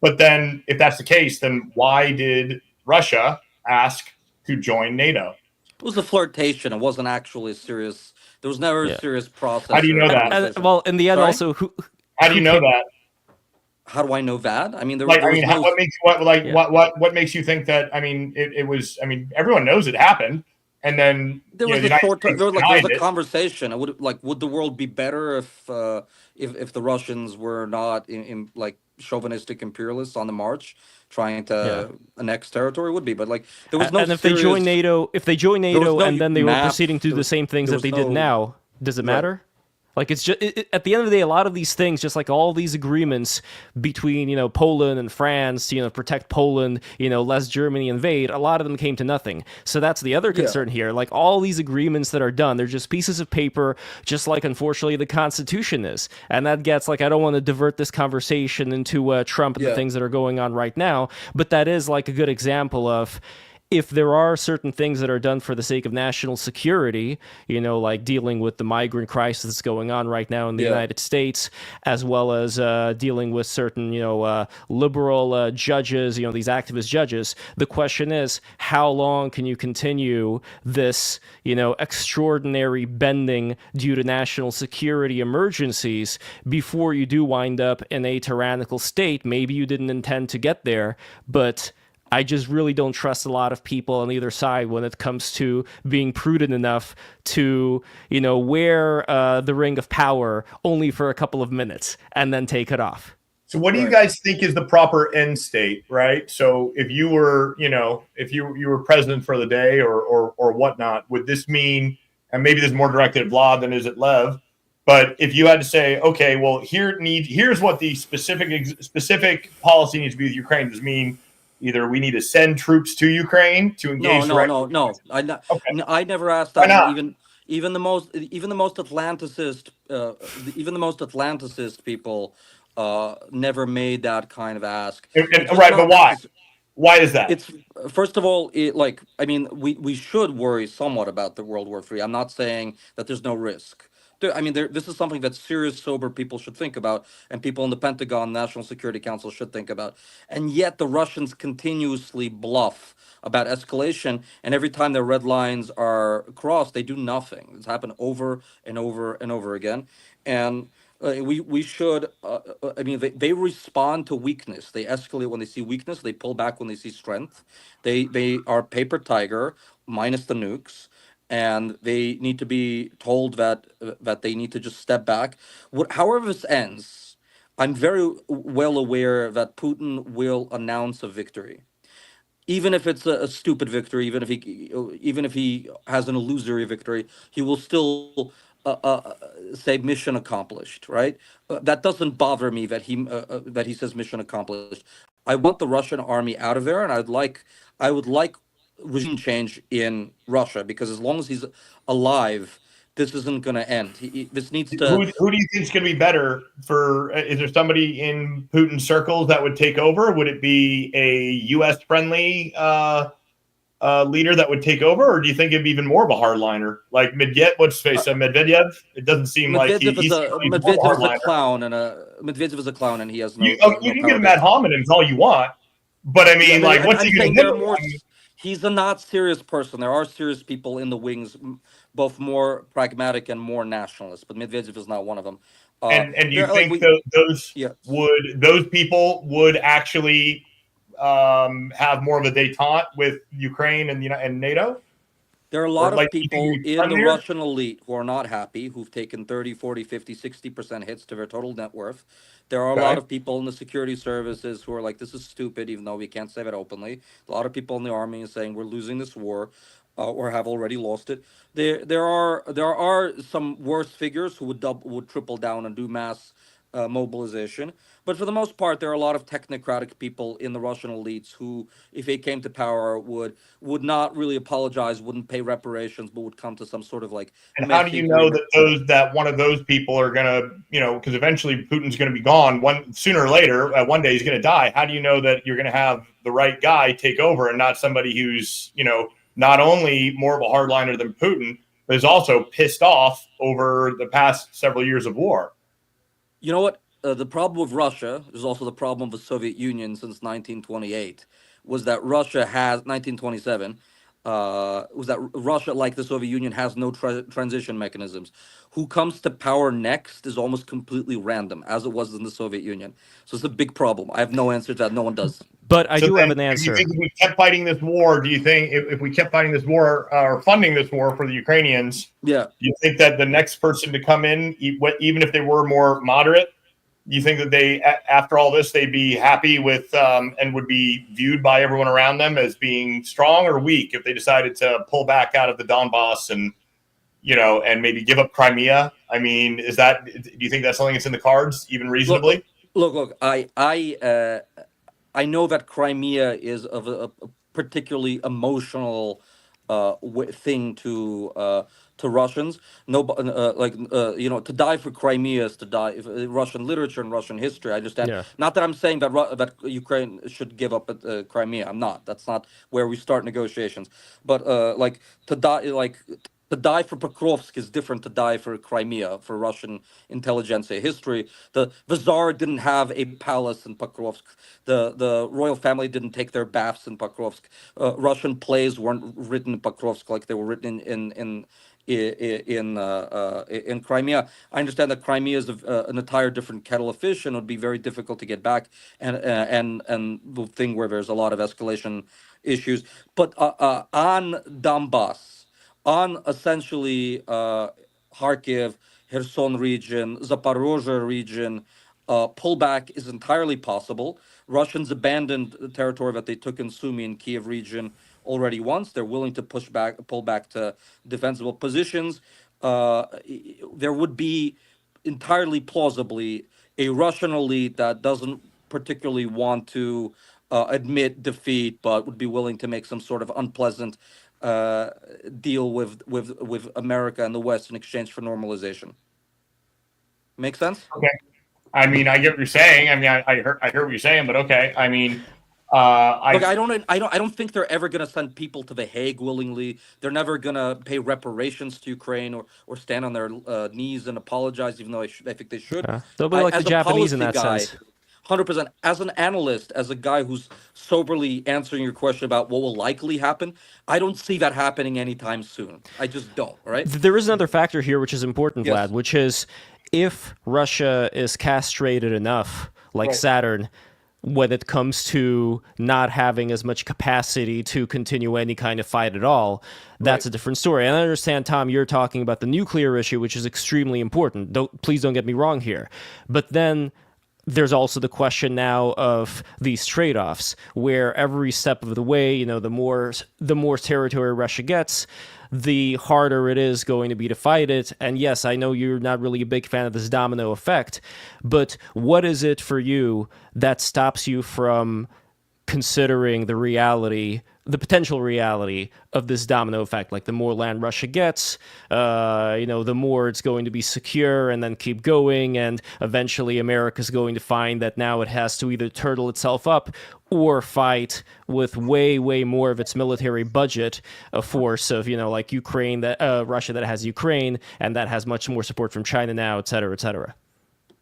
But then, if that's the case, then why did Russia ask to join NATO? It was a flirtation. It wasn't actually serious. There was never a serious process. How do you know that? Well, in the end, Sorry? also, how do you know that? How do I know that? I mean, what makes you think that? I mean, it was. I mean, everyone knows it happened, and then there was a short. There was a conversation. I would the world be better if the Russians were not in like chauvinistic imperialists on the march trying to annex territory? Would be, but there was no. And if they join NATO, and then they were proceeding to do the same things that they did now, does it matter? It's just at the end of the day, a lot of these things, just like all these agreements between Poland and France, protect Poland, lest Germany invade, a lot of them came to nothing. So that's the other concern here. Like all these agreements that are done, they're just pieces of paper, just like unfortunately the Constitution is. And that gets I don't want to divert this conversation into Trump and the things that are going on right now, but that is a good example of. If there are certain things that are done for the sake of national security, like dealing with the migrant crisis that's going on right now in the United States, as well as dealing with certain, liberal judges, these activist judges, the question is, how long can you continue this, extraordinary bending due to national security emergencies before you do wind up in a tyrannical state? Maybe you didn't intend to get there, but I just really don't trust a lot of people on either side when it comes to being prudent enough to, wear the ring of power only for a couple of minutes and then take it off. So what do you guys think is the proper end state, right? So if you were, if you were president for the day or whatnot, would this mean, and maybe this is more directed at Vlad than is it Lev, but if you had to say, okay, well, here's what the specific policy needs to be with Ukraine, does mean either we need to send troops to Ukraine to engage. No. I never asked that. Even the most Atlanticist, people never made that kind of ask. Right, but why? Why is that? It's first of all, we should worry somewhat about the World War III. I'm not saying that there's no risk. This is something that serious, sober people should think about, and people in the Pentagon, National Security Council should think about. And yet the Russians continuously bluff about escalation, and every time their red lines are crossed, they do nothing. It's happened over and over and over again. And we should, they respond to weakness. They escalate when they see weakness. They pull back when they see strength. They are paper tiger, minus the nukes. And they need to be told that they need to just step back. However this ends, I'm very well aware that Putin will announce a victory, even if it's a stupid victory, even if he has an illusory victory, he will still say mission accomplished. Right? That doesn't bother me that he says mission accomplished. I want the Russian army out of there, and I would like regime change in Russia, because as long as he's alive, this isn't going to end. This needs to. Who do you think is going to be better for? Is there somebody in Putin's circles that would take over? Would it be a U.S. friendly leader that would take over, or do you think it'd be even more of a hardliner? Like Medvedev? It doesn't seem like he's more of a hardliner. Medvedev is a clown, and he has You no can power give him ad hominems all you want, but I mean, like, what's I'm he going saying to there are do? more. He's a not serious person. There are serious people in the wings, both more pragmatic and more nationalist. But Medvedev is not one of them. And do you think Yeah. those people would actually have more of a détente with Ukraine and NATO? There are a lot of like, people in the Russian elite who are not happy, who've taken 30, 40, 50, 60% hits to their total net worth. There are a lot of people in the security services who are like, this is stupid, even though we can't say that openly. A lot of people in the army are saying we're losing this war, or have already lost it. There are some worse figures who would triple down and do mass mobilization. But for the most part, there are a lot of technocratic people in the Russian elites who, if they came to power, would not really apologize, wouldn't pay reparations, but would come to some sort of like. And how do you know that one of those people are going to, because eventually Putin's going to be gone sooner or later, one day he's going to die. How do you know that you're going to have the right guy take over and not somebody who's, not only more of a hardliner than Putin, but is also pissed off over the past several years of war? You know what? The problem with Russia is also the problem of the Soviet Union since 1928, was that Russia has 1927. Was that Russia, like the Soviet Union, has no transition mechanisms. Who comes to power next is almost completely random, as it was in the Soviet Union. So it's a big problem. I have no answer to that. No one does. But I do have an answer. Do you think if we kept fighting this war, do you think if we kept fighting this war or funding this war for the Ukrainians, do you think that the next person to come in, even if they were more moderate, you think that they, after all this, they'd be happy with and would be viewed by everyone around them as being strong or weak if they decided to pull back out of the Donbass and maybe give up Crimea? I mean, do you think that's something that's in the cards, even reasonably? Look, I know that Crimea is of a particularly emotional thing to Russians. To die for Crimea is to die. Russian literature and Russian history, I understand. Yeah. Not that I'm saying that Ukraine should give up Crimea. I'm not. That's not where we start negotiations. But to die for Pokrovsk is different to die for Crimea, for Russian intelligentsia history. The Tsar didn't have a palace in Pokrovsk. The royal family didn't take their baths in Pokrovsk. Russian plays weren't written in Pokrovsk like they were written in Crimea. I understand that Crimea is an entire different kettle of fish, and it would be very difficult to get back, and the thing where there's a lot of escalation issues. But on Donbass, on essentially Kharkiv, Kherson region, Zaporozhye region, pullback is entirely possible. Russians abandoned the territory that they took in Sumy and Kiev region already once. They're willing to pull back to defensible positions. There would be entirely plausibly a Russian elite that doesn't particularly want to admit defeat, but would be willing to make some sort of unpleasant deal with America and the West in exchange for normalization. Make sense? Okay. I mean, I get what you're saying. I mean, I heard what you're saying, but okay. I mean, I don't think they're ever going to send people to The Hague willingly. They're never going to pay reparations to Ukraine or stand on their knees and apologize, even though I think they should. They'll be like the Japanese in that sense. 100%. As an analyst, as a guy who's soberly answering your question about what will likely happen, I don't see that happening anytime soon. I just don't, right? There is another factor here which is important, Vlad, which is if Russia is castrated enough, like Saturn, when it comes to not having as much capacity to continue any kind of fight at all, that's a different story. And I understand, Tom, you're talking about the nuclear issue, which is extremely important. Please don't get me wrong here. But then there's also the question now of these trade-offs, where every step of the way, the more territory Russia gets, the harder it is going to be to fight it. And yes, I know you're not really a big fan of this domino effect, but what is it for you that stops you from considering the potential reality of this domino effect. Like the more land Russia gets, the more it's going to be secure and then keep going. And eventually America's going to find that now it has to either turtle itself up or fight with way, way more of its military budget, a force of, like Ukraine, Russia that has Ukraine, and that has much more support from China now, et cetera, et cetera.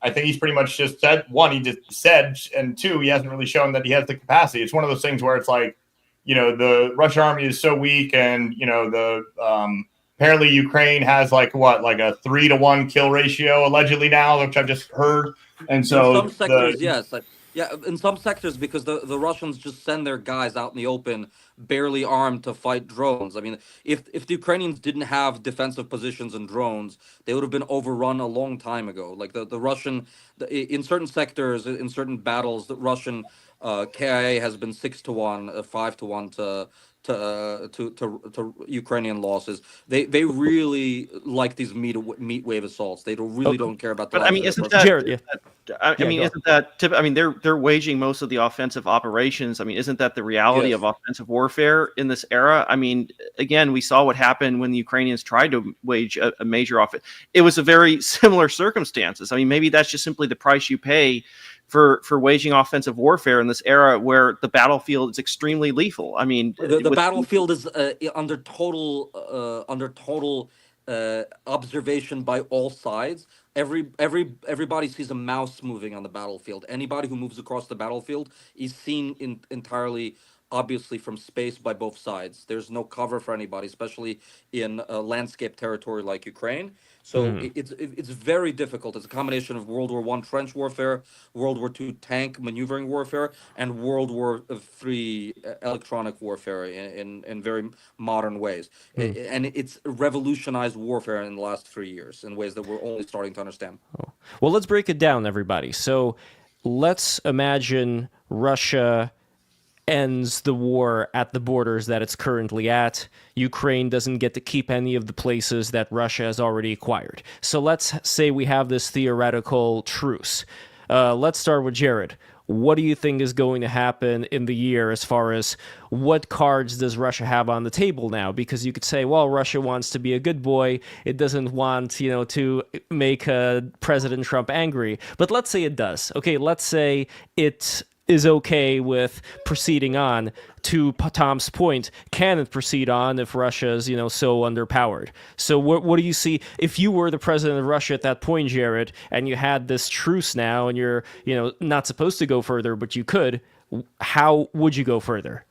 I think he's pretty much just said, one, he just said, and two, he hasn't really shown that he has the capacity. It's one of those things where it's like, the Russian army is so weak, and, apparently Ukraine has a 3-to-1 kill ratio allegedly now, which I've just heard. And so in some sectors, yes. Yeah, in some sectors, because the Russians just send their guys out in the open, barely armed, to fight drones. I mean, if the Ukrainians didn't have defensive positions and drones, they would have been overrun a long time ago. Like the Russian, in certain sectors, in certain battles, the Russian KIA has been 6-to-1, 5-to-1 to Ukrainian losses. They really like these meat wave assaults. They don't care about the. But I mean, isn't that Jarrett? They're waging most of the offensive operations. I mean, isn't that the reality of offensive warfare in this era? I mean, again, we saw what happened when the Ukrainians tried to wage a major offense. It was a very similar circumstances. I mean, maybe that's just simply the price you pay for waging offensive warfare in this era where the battlefield is extremely lethal. I mean, the battlefield is under total observation by all sides. Everybody sees a mouse moving on the battlefield. Anybody who moves across the battlefield is seen entirely, obviously, from space by both sides. There's no cover for anybody, especially in a landscape territory like Ukraine. So it's very difficult. It's a combination of World War I trench warfare, World War II tank maneuvering warfare, and World War III electronic warfare in very modern ways. And it's revolutionized warfare in the last 3 years in ways that we're only starting to understand. Well, let's break it down, everybody. So let's imagine Russia ends the war at the borders that it's currently at. Ukraine doesn't get to keep any of the places that Russia has already acquired. So let's say we have this theoretical truce. Let's start with Jarrett. What do you think is going to happen in the year as far as what cards does Russia have on the table now? Because you could say, well, Russia wants to be a good boy. It doesn't want, to make President Trump angry. But let's say it does. Okay, let's say it is okay with proceeding on. To Tom's point, can it proceed on if Russia is, so underpowered? So what do you see if you were the president of Russia at that point, Jarrett, and you had this truce now, and you're, not supposed to go further, but you could? How would you go further?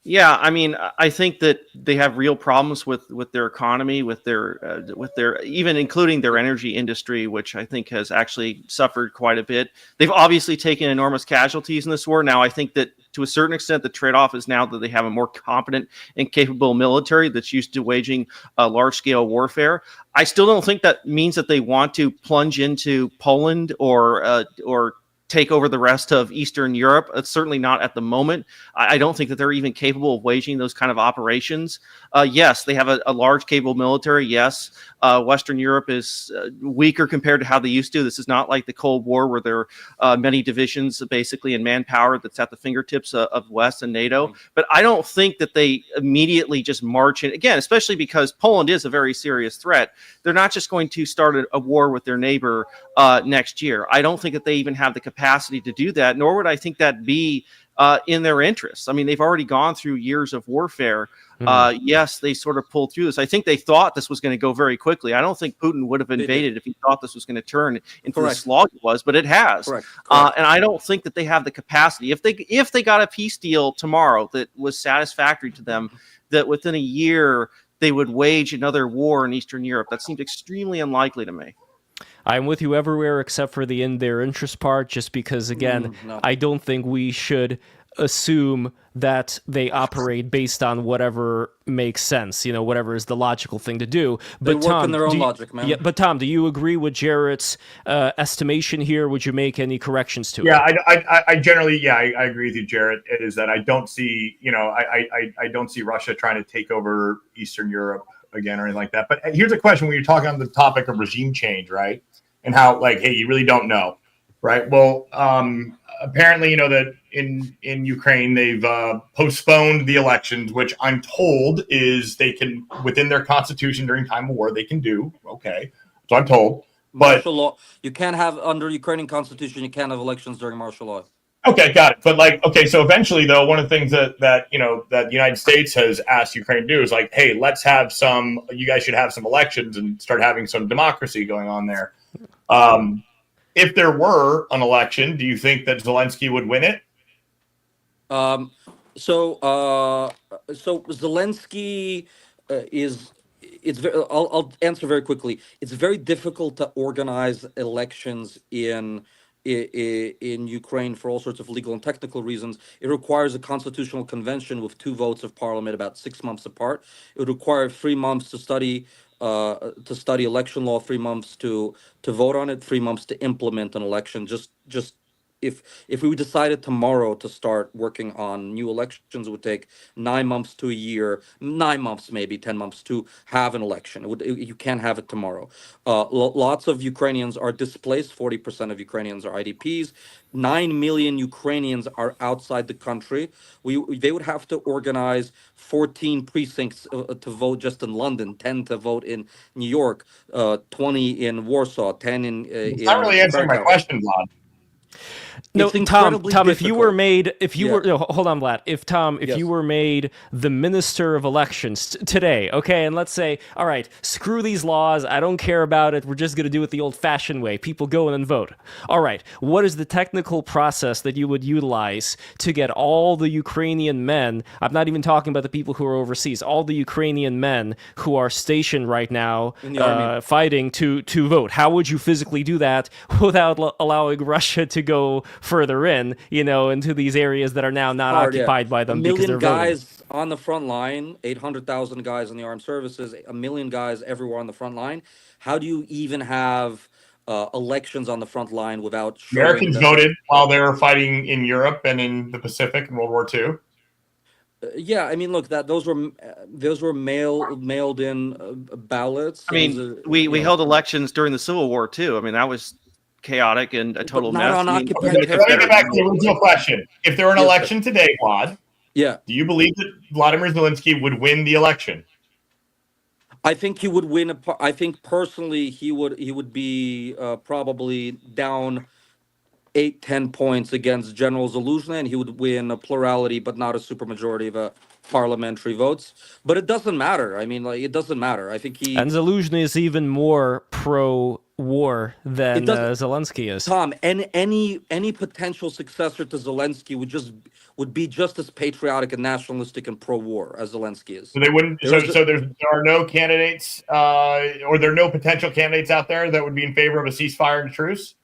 Yeah, I mean, I think that they have real problems with their economy, with their even including their energy industry, which I think has actually suffered quite a bit. They've obviously taken enormous casualties in this war. Now, I think that to a certain extent, the trade-off is now that they have a more competent and capable military that's used to waging large-scale warfare. I still don't think that means that they want to plunge into Poland or take over the rest of Eastern Europe. It's certainly not at the moment. I don't think that they're even capable of waging those kind of operations. Yes, they have a large capable military. Yes, Western Europe is weaker compared to how they used to. This is not like the Cold War where there are many divisions basically in manpower that's at the fingertips of West and NATO. But I don't think that they immediately just march in. Again, especially because Poland is a very serious threat. They're not just going to start a war with their neighbor next year. I don't think that they even have the capacity to do that, nor would I think that be in their interests. I mean, they've already gone through years of warfare. Yes, they sort of pulled through this. I think they thought this was going to go very quickly. I don't think Putin would have invaded if he thought this was going to turn into the slog it was, but it has. Correct. And I don't think that they have the capacity. If they got a peace deal tomorrow that was satisfactory to them, that within a year they would wage another war in Eastern Europe. That seems extremely unlikely to me. I'm with you everywhere except for the in their interest part, just because, again, I don't think we should assume that they operate based on whatever makes sense, whatever is the logical thing to do. But they work in their own logic, man. Yeah, but Tom, do you agree with Jarrett's estimation here? Would you make any corrections to it? Yeah, I generally, I agree with you, Jarrett. Is that I don't see, I don't see Russia trying to take over Eastern Europe again or anything like that. But here's a question: when you're talking on the topic of regime change, right, and how hey, you really don't know, right? Well, apparently, that in Ukraine, they've postponed the elections, which I'm told is they can, within their constitution during time of war, they can do. Okay, so I'm told. But Martial law. You can't have under Ukrainian constitution. You can't have elections during martial law. okay, got it. But like, okay, so eventually, though, one of the things that that the United States has asked Ukraine to do is like, hey, let's have some. You guys should have some elections and start having some democracy going on there. If there were an election, do you think that Zelensky would win it? So Zelensky is. It's very. I'll answer very quickly. It's very difficult to organize elections in Ukraine for all sorts of legal and technical reasons. It requires a constitutional convention with 2 votes of parliament about 6 months apart. It would require 3 months to study election law, 3 months to vote on it, 3 months to implement an election. Just if we decided tomorrow to start working on new elections, it would take 9 months to a year, 9 months, maybe 10 months to have an election. You can't have it tomorrow. Lots of Ukrainians are displaced. 40% of Ukrainians are IDPs. 9 million Ukrainians are outside the country. They would have to organize 14 precincts to vote just in London, 10 to vote in New York, 20 in Warsaw, 10 in. It's not really answering my question, Vlad. No, Tom, if you were made, hold on, Vlad. If you were made the minister of elections today, okay, and let's say, all right, screw these laws, I don't care about it, we're just going to do it the old-fashioned way. People go in and vote. All right, what is the technical process that you would utilize to get all the Ukrainian men, I'm not even talking about the people who are overseas, all the Ukrainian men who are stationed right now fighting to vote? How would you physically do that without allowing Russia to go further in, into these areas that are now not occupied by them because they're voting? 1 million guys on the front line, 800,000 guys in the armed services, 1 million guys everywhere on the front line. How do you even have elections on the front line without showing Americans voted while they were fighting in Europe and in the Pacific in World War II? Yeah, I mean, look, those were mailed in ballots. I mean, we held elections during the Civil War too. I mean, that was chaotic and a total mess. Let me get back to the original question. If there were an election today, Vlad, do you believe that Vladimir Zelensky would win the election? I think he would win. I think personally, he would be probably down 8-10 points against General Zaluzhny, and he would win a plurality, but not a supermajority of parliamentary votes. But it doesn't matter. I mean, it doesn't matter. I think and Zaluzhny is even more pro-war than Zelensky is. Tom, any potential successor to Zelensky would be just as patriotic and nationalistic and pro-war as Zelensky is. So they wouldn't. So there are no candidates, or there are no potential candidates out there that would be in favor of a ceasefire and truce.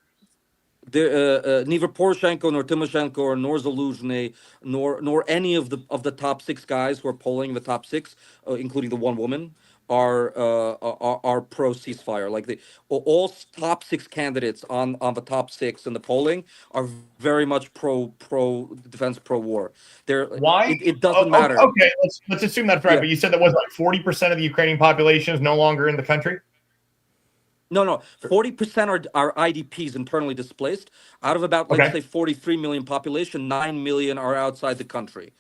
Neither Poroshenko nor Tymoshenko nor Zaluzhny nor any of the top 6 guys who are polling the top 6, including the one woman, are pro ceasefire. Like all top 6 candidates on the top 6 in the polling are very much pro defense, pro war. Why? It doesn't matter. Okay, let's assume that's right. But you said that was like 40% of the Ukrainian population is no longer in the country. No. 40% are IDPs, internally displaced. Out of about, let's say, 43 million population, 9 million are outside the country.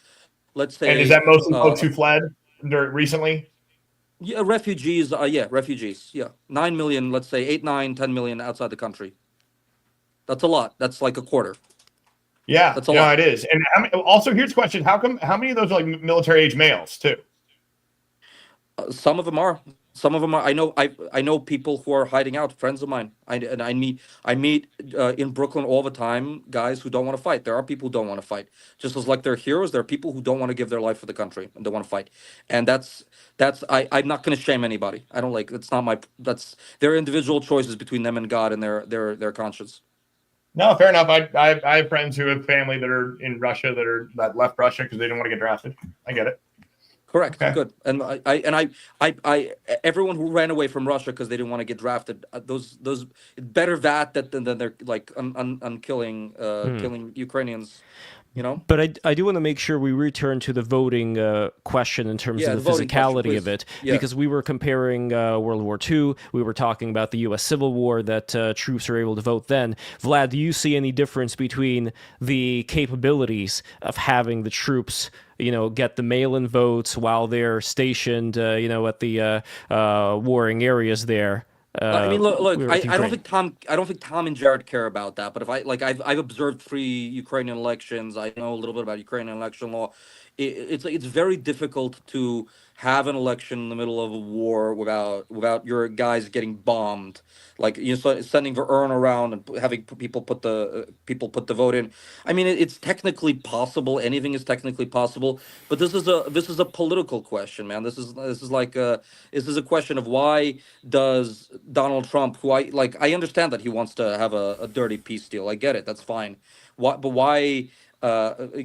Let's say. And is that mostly folks who fled recently? Yeah, refugees. Refugees. Yeah, 9 million. Let's say 8, 9, 10 million outside the country. That's a lot. That's like a quarter. Yeah, that's a lot. It is. And also, here's a question: how many of those are like military-age males too? Some of them are. Some of them are. I know people who are hiding out. Friends of mine. I meet in Brooklyn all the time guys who don't want to fight. There are people who don't want to fight. Just as like they're heroes, there are people who don't want to give their life for the country and don't want to fight. And I'm not going to shame anybody. I don't like. It's not my. That's their individual choices between them and God and their conscience. No, fair enough. I have friends who have family that are in Russia that left Russia because they didn't want to get drafted. I get it. Correct. Okay. Good. And I everyone who ran away from Russia because they didn't want to get drafted, those better that than they're like on killing killing Ukrainians. You know. But I do want to make sure we return to the voting question in terms of the voting question, physicality of it, Yeah. because we were comparing World War II. We were talking about the U.S. Civil War, that troops are able to vote then. Vlad, do you see any difference between the capabilities of having the troops, get the mail-in votes while they're stationed, at the warring areas there? I mean, look. I Ukraine? don't think Tom and Jared care about that. But if I've observed 3 Ukrainian elections. I know a little bit about Ukrainian election law. It's very difficult to have an election in the middle of a war without your guys getting bombed. Like sending the urn around and having people put the vote in. I mean, it's technically possible. Anything is technically possible. But this is a political question, man. This is a question of why does Donald Trump, who I understand that he wants to have a dirty peace deal. I get it. That's fine. Why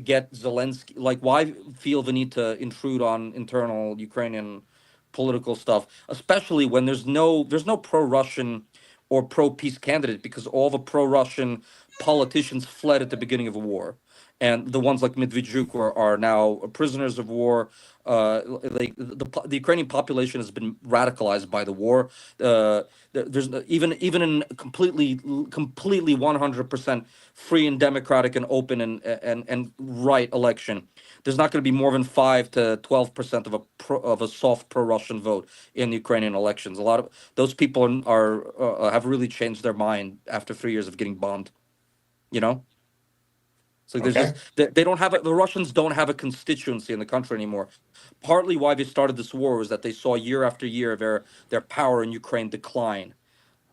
get Zelensky? Like, why feel the need to intrude on internal Ukrainian political stuff, especially when there's no pro-Russian or pro-peace candidate, because all the pro-Russian politicians fled at the beginning of the war, and the ones like Medvedchuk are now prisoners of war. The Ukrainian population has been radicalized by the war. There's even in completely 100% free and democratic and open and right election, there's not going to be more than 5 to 12% of a soft pro-Russian vote in Ukrainian elections. A lot of those people are have really changed their mind after 3 years of getting bombed. You know. So there's Okay. they don't have the Russians don't have a constituency in the country anymore. Partly why they started this war was that they saw year after year their power in Ukraine decline.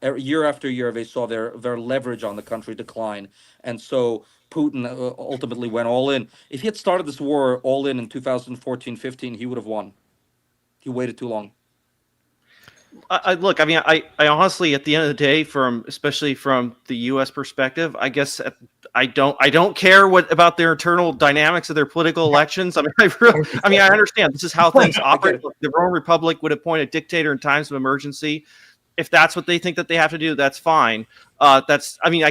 Year after year they saw their leverage on the country decline, and so Putin ultimately went all in. If he had started this war all in 2014-15, he would have won. He waited too long. Look, I mean, I honestly, at the end of the day, especially from the U.S. perspective, I guess I don't care about their internal dynamics of their political elections. I mean, I understand this is how things operate. The Roman Republic would appoint a dictator in times of emergency. If that's what they think that they have to do, that's fine. I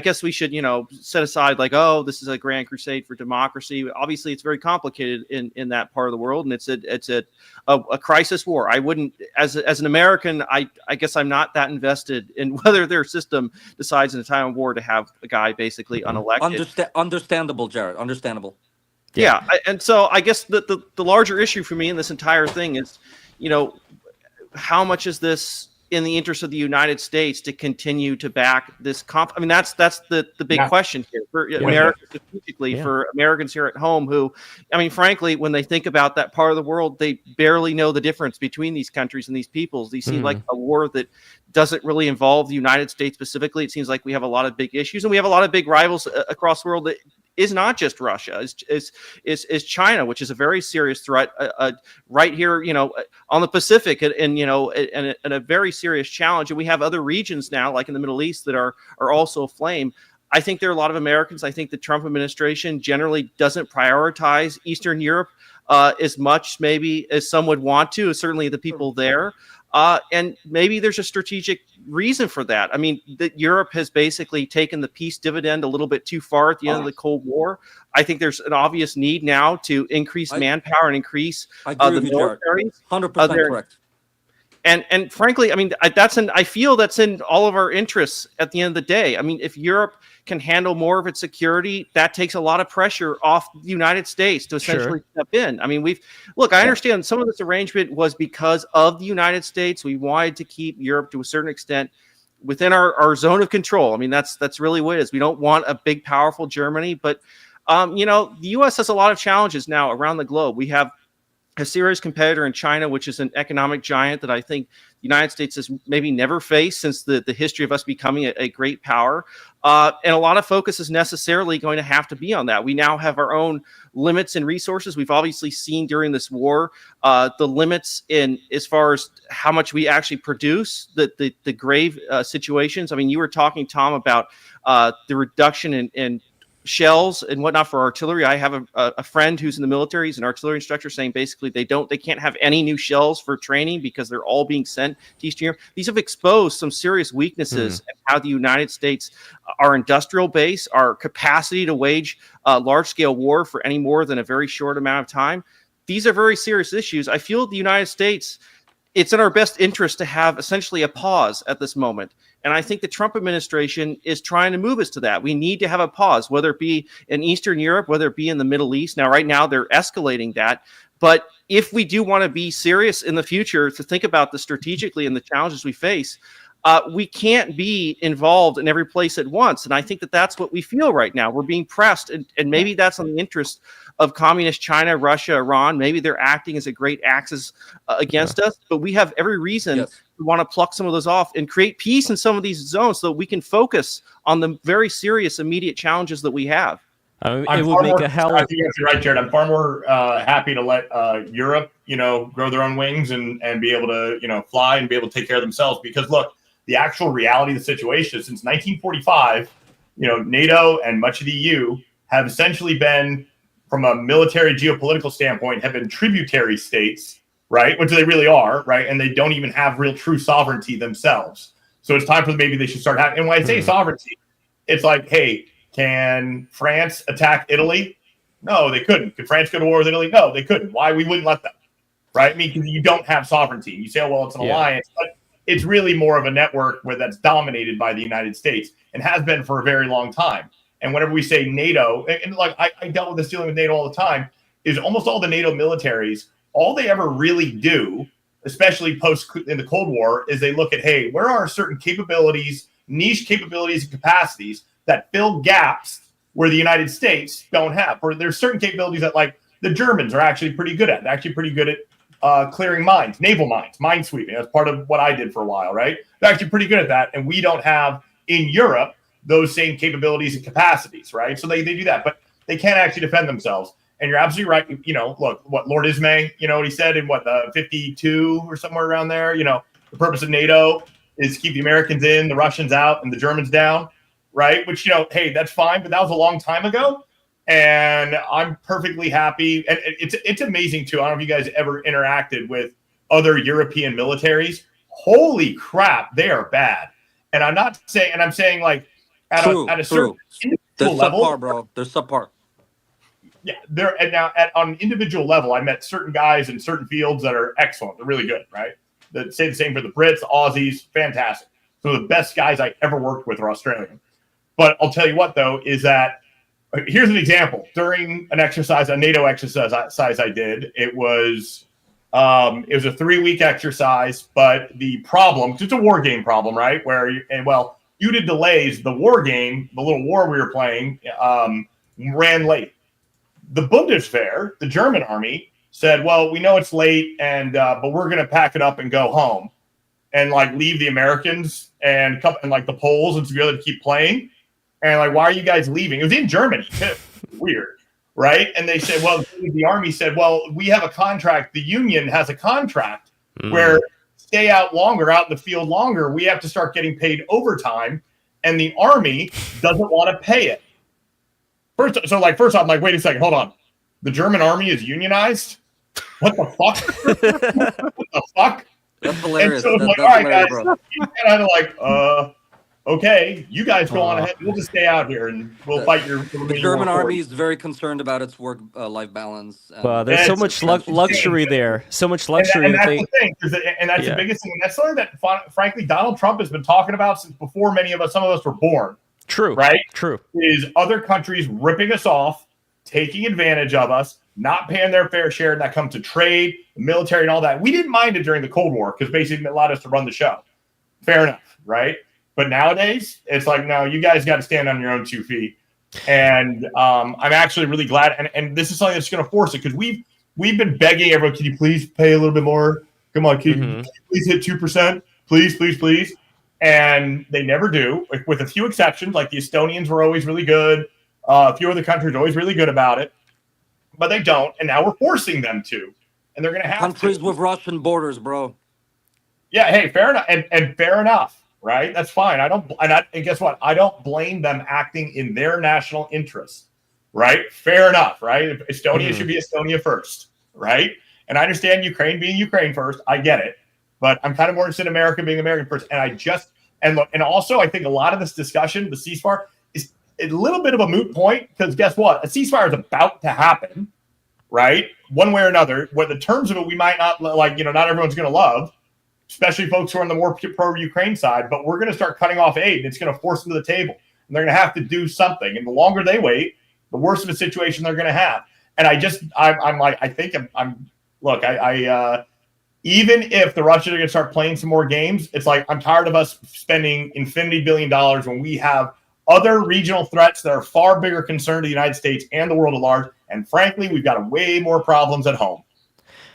guess we should, set aside like, oh, this is a grand crusade for democracy. Obviously, it's very complicated in that part of the world, and it's a crisis war. I wouldn't, as an American, I guess I'm not that invested in whether their system decides in a time of war to have a guy basically unelected. Understandable, Jared. Understandable. Yeah, and so I guess the larger issue for me in this entire thing is, how much is this in the interest of the United States to continue to back this I mean, that's the big question here for America strategically, for Americans here at home who, I mean, frankly, when they think about that part of the world, they barely know the difference between these countries and these peoples. These seem like a war that doesn't really involve the United States specifically. It seems like we have a lot of big issues, and we have a lot of big rivals across the world that is not just Russia, is China, which is a very serious threat right here, on the Pacific, and a very serious challenge. And we have other regions now, like in the Middle East, that are also aflame. I think there are a lot of Americans. I think the Trump administration generally doesn't prioritize Eastern Europe as much, maybe, as some would want to. Certainly, the people there. And maybe there's a strategic reason for that. I mean, that Europe has basically taken the peace dividend a little bit too far at the end of the Cold War. I think there's an obvious need now to increase manpower and increase the military. 100% correct. And frankly, I mean, I feel that's in all of our interests at the end of the day. I mean, if Europe can handle more of its security, that takes a lot of pressure off the United States to essentially step in. I mean, I understand some of this arrangement was because of the United States. We wanted to keep Europe to a certain extent within our zone of control. I mean, that's really what it is. We don't want a big, powerful Germany, but the U.S. has a lot of challenges now around the globe. We have a serious competitor in China, which is an economic giant that I think the United States has maybe never faced since the history of us becoming a great power. And a lot of focus is necessarily going to have to be on that. We now have our own limits and resources. We've obviously seen during this war the limits in as far as how much we actually produce, the grave situations. I mean, you were talking, Tom, about the reduction in shells and whatnot for artillery. I have a friend who's in the military, he's an artillery instructor, saying basically they can't have any new shells for training because they're all being sent to Eastern Europe. These have exposed some serious weaknesses in how the United States, our industrial base, our capacity to wage large-scale war for any more than a very short amount of time. These are very serious issues. I feel the United States, it's in our best interest to have essentially a pause at this moment. And I think the Trump administration is trying to move us to that. We need to have a pause, whether it be in Eastern Europe, whether it be in the Middle East. Now, right now, they're escalating that. But if we do want to be serious in the future to think about this strategically and the challenges we face, we can't be involved in every place at once. And I think that that's what we feel right now. We're being pressed, and maybe that's on the interest of communist China, Russia, Iran. Maybe they're acting as a great axis against us, but we have every reason to want to pluck some of those off and create peace in some of these zones so that we can focus on the very serious immediate challenges that we have. It would make a hell. I think you're right, Jared. I'm far more happy to let Europe, grow their own wings and be able to, fly and be able to take care of themselves. Because look, the actual reality of the situation is since 1945, NATO and much of the EU have essentially been, from a military geopolitical standpoint, have been tributary states, right? Which they really are, right? And they don't even have real true sovereignty themselves. So it's time for maybe they should start having. And when I say sovereignty, it's like, hey, can France attack Italy? No, they couldn't. Could France go to war with Italy? No, they couldn't. Why? We wouldn't let them, right? I mean, because you don't have sovereignty. You say, oh, well, it's an alliance, but it's really more of a network that's dominated by the United States and has been for a very long time. And whenever we say NATO, and like I dealt with this dealing with NATO all the time, is almost all the NATO militaries, all they ever really do, especially post in the Cold War, is they look at, hey, where are certain capabilities, niche capabilities and capacities that fill gaps where the United States don't have? Or there's certain capabilities that like the Germans are actually pretty good at. They're actually pretty good at clearing mines, naval mines, mine sweeping. That's part of what I did for a while, right? They're actually pretty good at that. And we don't have in Europe those same capabilities and capacities, right? So they do that, but they can't actually defend themselves. And you're absolutely right. Look, what Lord Ismay, what he said in the 52 or somewhere around there, the purpose of NATO is to keep the Americans in, the Russians out, and the Germans down, right? Which, hey, that's fine, but that was a long time ago. And I'm perfectly happy. And it's amazing too. I don't know if you guys ever interacted with other European militaries. Holy crap, they are bad. And I'm not saying, and I'm saying like at a certain level, subpar, bro. They're subpar. Yeah, they're and now on an individual level, I met certain guys in certain fields that are excellent. They're really good, right? Say the same for the Brits, Aussies, fantastic. So the best guys I ever worked with are Australian. But I'll tell you what, though, is that here's an example. During an exercise, a NATO exercise I did, it was a 3-week exercise, but the problem, it's a war game problem, right? Where due to delays, the war game, the little war we were playing, ran late. The Bundeswehr, the German army, said, well, we know it's late, but we're going to pack it up and go home and leave the Americans and the Poles and together to keep playing. And why are you guys leaving? It was in Germany too. Weird, right? And they said, well, the army said, well, we have a contract. The union has a contract where stay out longer, out in the field longer. We have to start getting paid overtime, and the army doesn't want to pay it. First off, I'm like, wait a second, hold on. The German army is unionized? What the fuck? What the fuck? That's hilarious. And so all right, guys. Bro. And okay, you guys go on ahead. We'll just stay out here and we'll fight your. The German army is very concerned about its work-life balance. There's so much luxury there. So much luxury. And that's the thing. And that's the biggest thing. And that's something that, frankly, Donald Trump has been talking about since before some of us were born. True. Right? True. Is other countries ripping us off, taking advantage of us, not paying their fair share, and that comes to trade, the military, and all that. We didn't mind it during the Cold War because basically it allowed us to run the show. Fair enough, right? But nowadays, it's like, no, you guys got to stand on your own 2 feet. And I'm actually really glad. And this is something that's going to force it because we've been begging everyone, can you please pay a little bit more? Come on, can you please hit 2%? Please, please, please. And they never do, with a few exceptions. Like the Estonians were always really good. A few other countries are always really good about it. But they don't. And now we're forcing them to. And they're going to have countries with Russian borders, bro. Yeah, hey, fair enough. And fair enough. right? That's fine. And guess what? I don't blame them acting in their national interest, right? Fair enough, right? Estonia should be Estonia first, right? And I understand Ukraine being Ukraine first. I get it. But I'm kind of more interested in America being American first. And look, and also I think a lot of this discussion, the ceasefire, is a little bit of a moot point because guess what? A ceasefire is about to happen, right? One way or another. Where the terms of it we might not like, not everyone's going to love, especially folks who are on the more pro-Ukraine side. But we're going to start cutting off aid, and it's going to force them to the table. And they're going to have to do something. And the longer they wait, the worse of a situation they're going to have. And even if the Russians are going to start playing some more games, it's like I'm tired of us spending infinity $billion when we have other regional threats that are far bigger concern to the United States and the world at large. And frankly, we've got way more problems at home.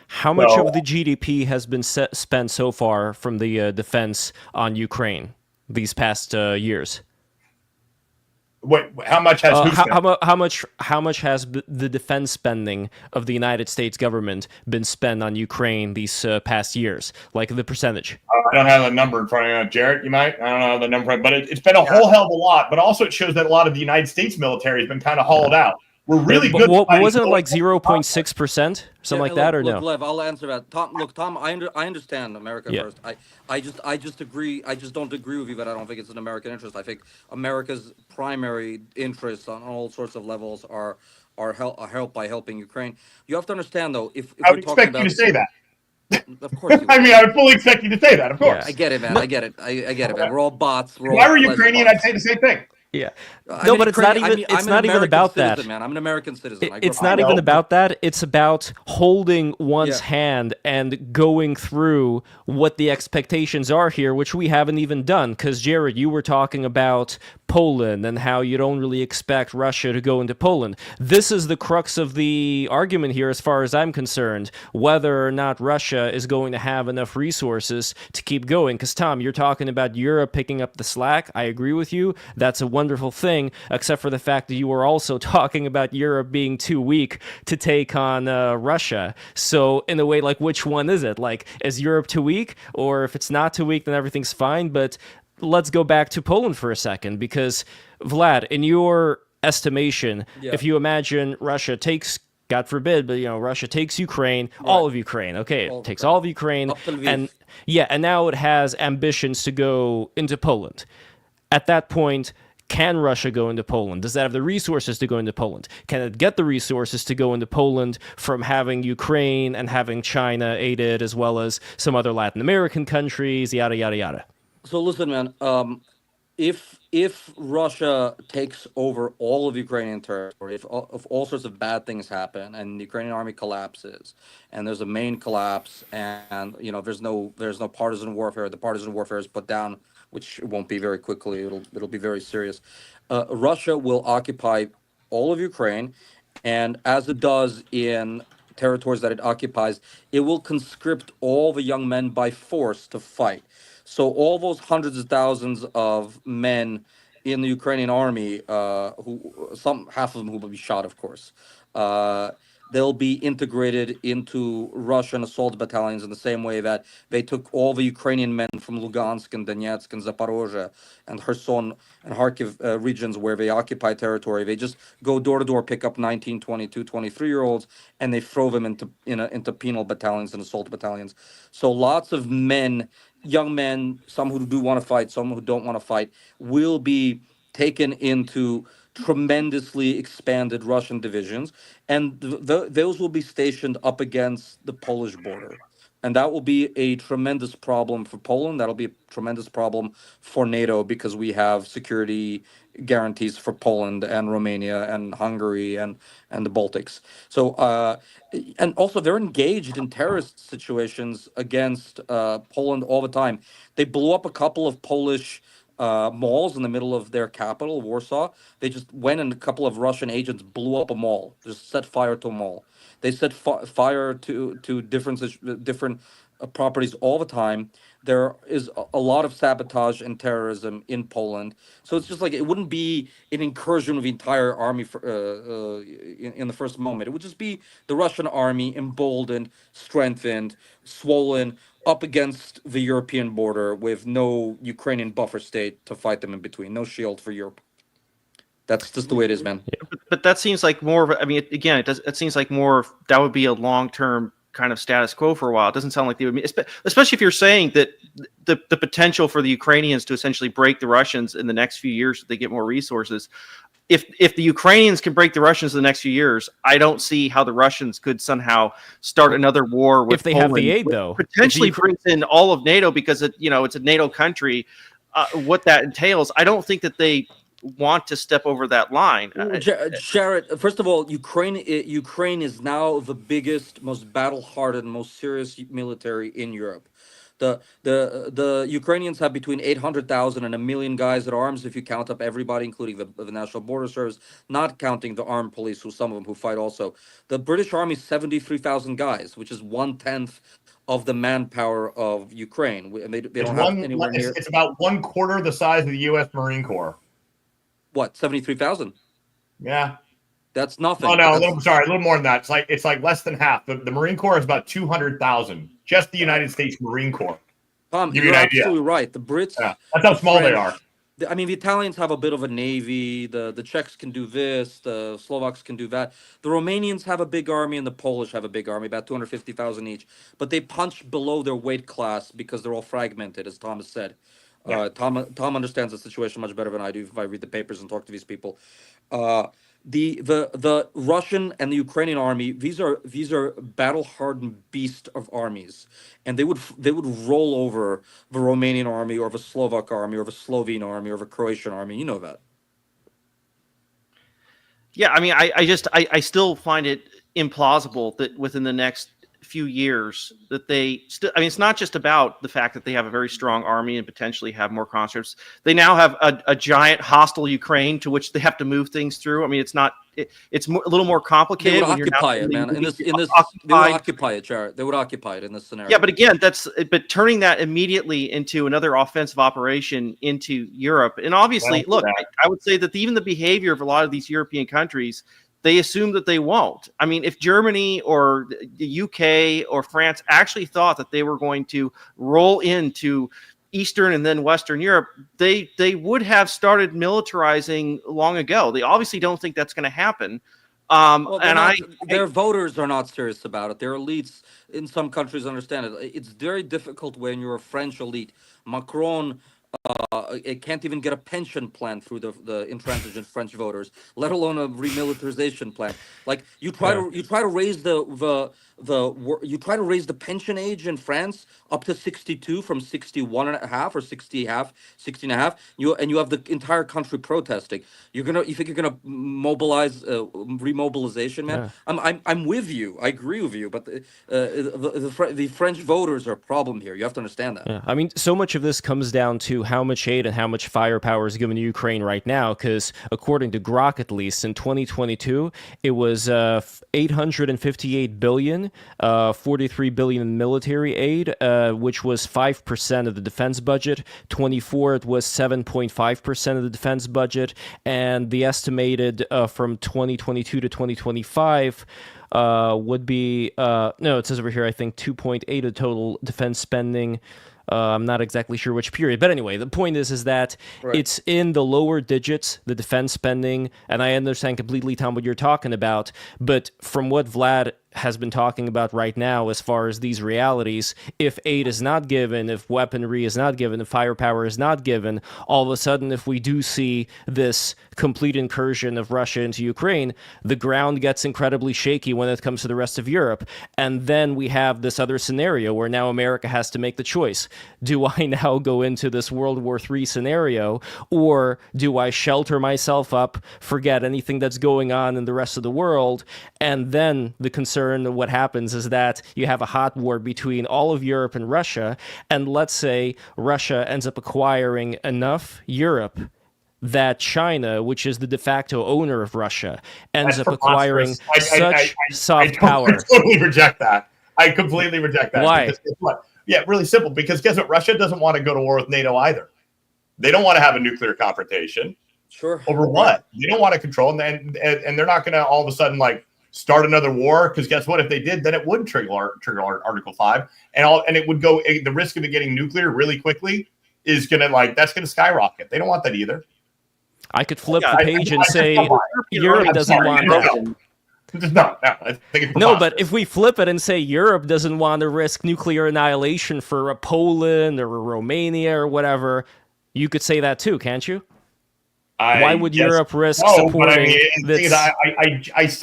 How much of the GDP has been spent so far from the defense on Ukraine these past years? How much has how much has the defense spending of the United States government been spent on Ukraine these past years? Like the percentage? I don't have the number in front of me. Jarrett, you might? I don't know the number, but it's been a whole hell of a lot. But also it shows that a lot of the United States military has been kind of hollowed out. We're really good. Wasn't it like 0.6%, something like that, or no? Lev, I'll answer that. Tom, I understand America first. I just agree. I just don't agree with you that I don't think it's an American interest. I think America's primary interests on all sorts of levels are helped by helping Ukraine. You have to understand, though, if I would expect you to say that. Of course. I mean, I would fully expect you to say that. Of course. Yeah. I get it, man. I get it. I get it, man. We're all bots. If I were Ukrainian, I'd say the same thing. Yeah. No, but it's not even. It's not even about that, man. I'm an American citizen. It's not even about that. It's about holding one's hand and going through what the expectations are here, which we haven't even done. Because Jared, you were talking about Poland and how you don't really expect Russia to go into Poland. This is the crux of the argument here, as far as I'm concerned, whether or not Russia is going to have enough resources to keep going. Because Tom, you're talking about Europe picking up the slack. I agree with you. That's a wonderful thing, except for the fact that you were also talking about Europe being too weak to take on Russia. So in a way, like, which one is it? Like, is Europe too weak? Or if it's not too weak, then everything's fine. But let's go back to Poland for a second, because Vlad, in your estimation, if you imagine Russia takes, God forbid, but Russia takes Ukraine, all of Ukraine, it takes all of Ukraine, and now it has ambitions to go into Poland. At that point, can Russia go into Poland? Does it have the resources to go into Poland? Can it get the resources to go into Poland from having Ukraine and having China aided, as well as some other Latin American countries, yada, yada, yada? So listen, man, if Russia takes over all of Ukrainian territory, if all sorts of bad things happen and the Ukrainian army collapses and there's a main collapse and there's no partisan warfare, the partisan warfare is put down, which won't be very quickly, it'll be very serious. Russia will occupy all of Ukraine, and as it does in territories that it occupies, it will conscript all the young men by force to fight. So all those hundreds of thousands of men in the Ukrainian army, half of them who will be shot, of course, they'll be integrated into Russian assault battalions in the same way that they took all the Ukrainian men from Lugansk and Donetsk and Zaporozhye and Kherson and Kharkiv regions where they occupy territory. They just go door to door, pick up 19, 22, 23-year-olds, and they throw them into penal battalions and assault battalions. So lots of men, young men, some who do want to fight, some who don't want to fight, will be taken into tremendously expanded Russian divisions, and those will be stationed up against the Polish border. And that will be a tremendous problem for Poland. That'll be a tremendous problem for NATO, because we have security guarantees for Poland and Romania and Hungary and the Baltics. So, and also they're engaged in terrorist situations against Poland all the time. They blew up a couple of Polish malls in the middle of their capital, Warsaw. They just went and a couple of Russian agents blew up a mall, just set fire to a mall. They set fire to different properties all the time. There is a lot of sabotage and terrorism in Poland. So it's just like, it wouldn't be an incursion of the entire army in the first moment. It would just be the Russian army emboldened, strengthened, swollen, up against the European border with no Ukrainian buffer state to fight them in between, no shield for Europe. That's just the way it is, man. But that seems like more of, I mean, again, it seems like more that would be a long-term kind of status quo for a while. It doesn't sound like they would be, especially if you're saying that the potential for the Ukrainians to essentially break the Russians in the next few years, if they get more resources. If the Ukrainians can break the Russians in the next few years, I don't see how the Russians could somehow start another war with if they Poland, have the aid, though. potentially brings in all of NATO because it's a NATO country. What that entails, I don't think that they want to step over that line. Jarrett, first of all, Ukraine is now the biggest, most battle-hardened, most serious military in Europe. The Ukrainians have between 800,000 and 1 million guys at arms if you count up everybody, including the National Border Service, not counting the armed police, who some of them who fight also. The British Army is 73,000 guys, which is 1/10 of the manpower of Ukraine, and they don't have anywhere near. It's about 1/4 the size of the U.S. Marine Corps. What, 73,000? Yeah. That's nothing. Oh no, a little more than that. It's like less than half. The Marine Corps is about 200,000. Just the United States Marine Corps. Tom, you're absolutely right. The Brits, that's how small they are. I mean, the Italians have a bit of a navy. The Czechs can do this. The Slovaks can do that. The Romanians have a big army, and the Polish have a big army, about 250,000 each. But they punch below their weight class because they're all fragmented, as Thomas said. Yeah. Tom understands the situation much better than I do if I read the papers and talk to these people. The Russian and the Ukrainian army, these are battle-hardened beasts of armies, and they would roll over the Romanian army or the Slovak army or the Slovene army or the Croatian army. You know that. Yeah, I mean, I still find it implausible that within the next few years that they still, I mean, it's not just about the fact that they have a very strong army and potentially have more conscripts. They now have a giant hostile Ukraine to which they have to move things through. I mean, it's not, it's a little more complicated. They would occupy it, man. They would occupy it, Jarrett. They would occupy it in this scenario. Yeah, but again, but turning that immediately into another offensive operation into Europe. And obviously, look, I would say that even the behavior of a lot of these European countries, they assume that they won't. I mean, if Germany or the UK or France actually thought that they were going to roll into Eastern and then Western Europe, they would have started militarizing long ago. They obviously don't think that's going to happen. Their voters are not serious about it. Their elites in some countries understand it. It's very difficult when you're a French elite. Macron it can't even get a pension plan through the intransigent French voters, let alone a remilitarization plan. Like you try to raise the pension age in France up to 62 from 61 and a half or 60 and a half. You have the entire country protesting. You think you're gonna mobilize remobilization, man? Yeah. I'm with you. I agree with you. But the French voters are a problem here. You have to understand that. Yeah. I mean, so much of this comes down to how much aid and how much firepower is given to Ukraine right now. Because according to Grok, at least in 2022, it was 858 billion, 43 billion in military aid, which was 5% of the defense budget. 24, it was 7.5% of the defense budget, and the estimated from 2022 to 2025 would be no, it says over here, I think 2.8 of total defense spending. I'm not exactly sure which period, but anyway, the point is that it's in the lower digits, the defense spending, and I understand completely, Tom, what you're talking about, but from what Vlad has been talking about right now as far as these realities, if aid is not given, if weaponry is not given, if firepower is not given, all of a sudden, if we do see this complete incursion of Russia into Ukraine, the ground gets incredibly shaky when it comes to the rest of Europe. And then we have this other scenario where now America has to make the choice. Do I now go into this World War III scenario, or do I shelter myself up, forget anything that's going on in the rest of the world, and then the concern of what happens is that you have a hot war between all of Europe and Russia, and let's say Russia ends up acquiring enough Europe that China, which is the de facto owner of Russia, ends up acquiring such soft power. I totally reject that. I completely reject that. Why? Because guess what? Yeah, really simple. Because guess what? Russia doesn't want to go to war with NATO either. They don't want to have a nuclear confrontation. Sure. Over what? They don't want to control, and they're not going to all of a sudden like start another war, because guess what? If they did, then it would trigger Article 5, and it would go. The risk of it getting nuclear really quickly is gonna that's gonna skyrocket. They don't want that either. I could flip the page and say Europe doesn't want that. No, I think it's no, but if we flip it and say Europe doesn't want to risk nuclear annihilation for a Poland or a Romania or whatever, you could say that too, can't you? Why would Europe risk supporting this?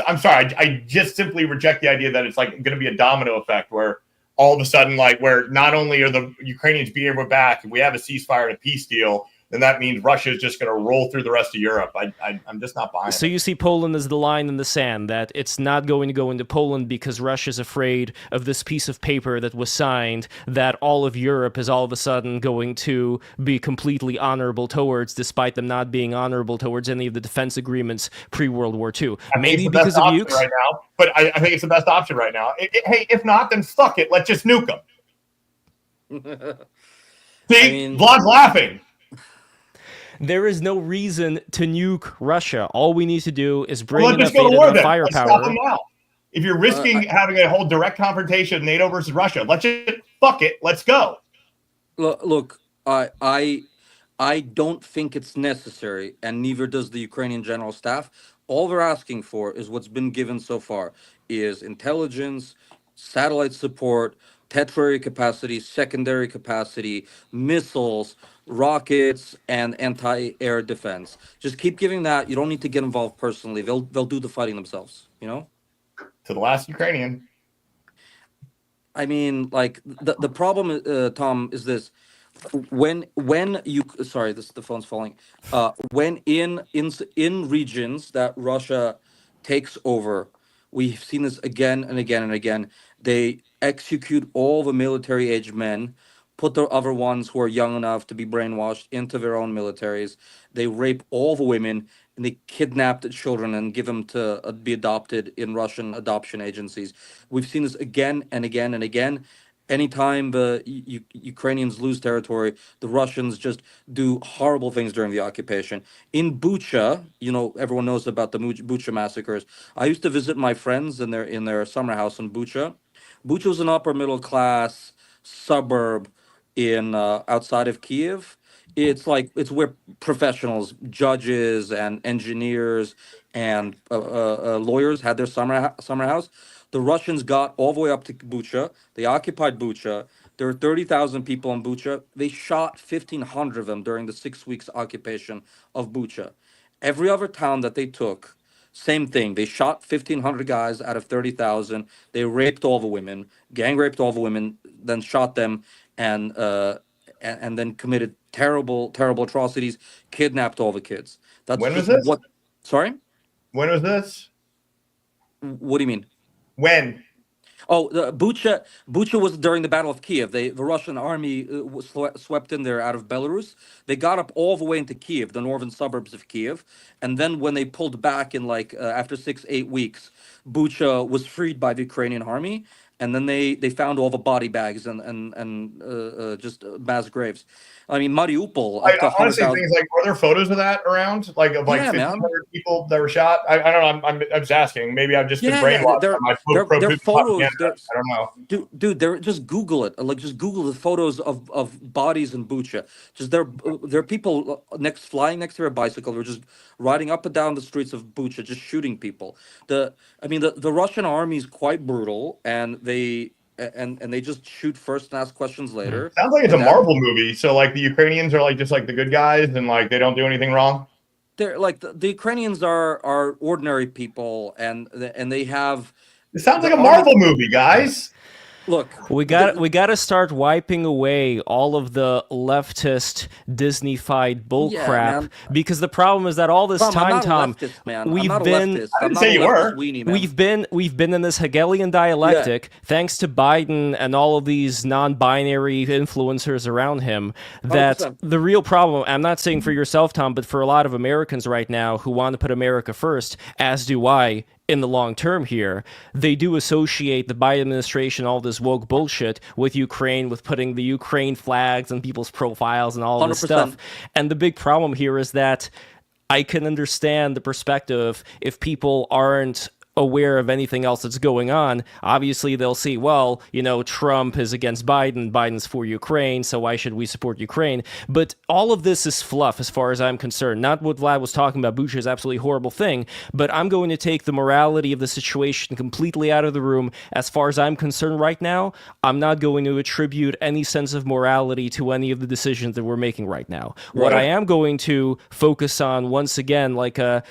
I'm sorry. I just simply reject the idea that it's going to be a domino effect where all of a sudden, where not only are the Ukrainians being able back, if we have a ceasefire and a peace deal, then that means Russia is just going to roll through the rest of Europe. I'm just not buying it. So you see Poland as the line in the sand, that it's not going to go into Poland because Russia's afraid of this piece of paper that was signed that all of Europe is all of a sudden going to be completely honorable towards, despite them not being honorable towards any of the defense agreements pre-World War II. Maybe because of Ukes? Right now, but I think it's the best option right now. Hey, if not, then fuck it. Let's just nuke them. See, Vlad's laughing. There is no reason to nuke Russia. All we need to do is bring enough firepower. Now. If you're risking having a whole direct confrontation, NATO versus Russia, let's just fuck it. Let's go. Look, I don't think it's necessary, and neither does the Ukrainian General Staff. All they're asking for is what's been given so far: is intelligence, satellite support, tertiary capacity, secondary capacity, missiles, rockets, and anti-air defense. Just keep giving that. You don't need to get involved personally. They'll do the fighting themselves, To the last Ukrainian. I mean, the problem, Tom, is this: when you the phone's falling. When in regions that Russia takes over, we've seen this again and again and again. They execute all the military-aged men, put the other ones who are young enough to be brainwashed into their own militaries. They rape all the women, and they kidnap the children and give them to be adopted in Russian adoption agencies. We've seen this again and again and again. Anytime the Ukrainians lose territory, the Russians just do horrible things during the occupation. In Bucha, everyone knows about the Bucha massacres. I used to visit my friends in their summer house in Bucha. Bucha was an upper middle class suburb in outside of Kiev. It's where professionals, judges and engineers and lawyers had their summer house. The Russians got all the way up to Bucha. They occupied Bucha. There were 30,000 people in Bucha. They shot 1,500 of them during the 6 weeks occupation of Bucha. Every other town that they took, same thing. They shot 1,500 guys out of 30,000. They raped all the women, gang raped all the women, then shot them, and then committed terrible, terrible atrocities, kidnapped all the kids. When was this? Sorry? When was this? What do you mean? When? Oh, Bucha was during the Battle of Kiev. The Russian army swept in there out of Belarus. They got up all the way into Kiev, the northern suburbs of Kiev, and then when they pulled back in after 6-8 weeks, Bucha was freed by the Ukrainian army, and then they found all the body bags and just mass graves. I mean, Mariupol. Honestly, things are there photos of that around? Of 1,500 people that were shot? I don't know. I'm just asking. Maybe I've just been brainwashed by my they're photos. I don't know. Dude, just Google it. Just Google the photos of bodies in Bucha. Just there are people flying next to their bicycle. They're just riding up and down the streets of Bucha, just shooting people. The Russian army is quite brutal, and they just shoot first and ask questions later. Sounds like it's a Marvel movie. So the Ukrainians are just the good guys and they don't do anything wrong. They're the Ukrainians are ordinary people and they have. It sounds like a Marvel movie, guys. Look, we got to start wiping away all of the leftist Disney-fied bullcrap, because the problem is that all this time, Tom, we've been in this Hegelian dialectic, thanks to Biden and all of these non-binary influencers around him. That 100%. The real problem, I'm not saying for yourself, Tom, but for a lot of Americans right now who want to put America first, as do I. In the long term here, they do associate the Biden administration, all this woke bullshit, with Ukraine, with putting the Ukraine flags on people's profiles and all of this 100%. stuff. And the big problem here is that I can understand the perspective if people aren't aware of anything else that's going on. Obviously, they'll see, well, Trump is against Biden, Biden's for Ukraine, so why should we support Ukraine? But all of this is fluff as far as I'm concerned. Not what Vlad was talking about. Bucha is absolutely horrible thing, but I'm going to take the morality of the situation completely out of the room. As far as I'm concerned right now, I'm not going to attribute any sense of morality to any of the decisions that we're making right now. Right. What I am going to focus on, once again, like a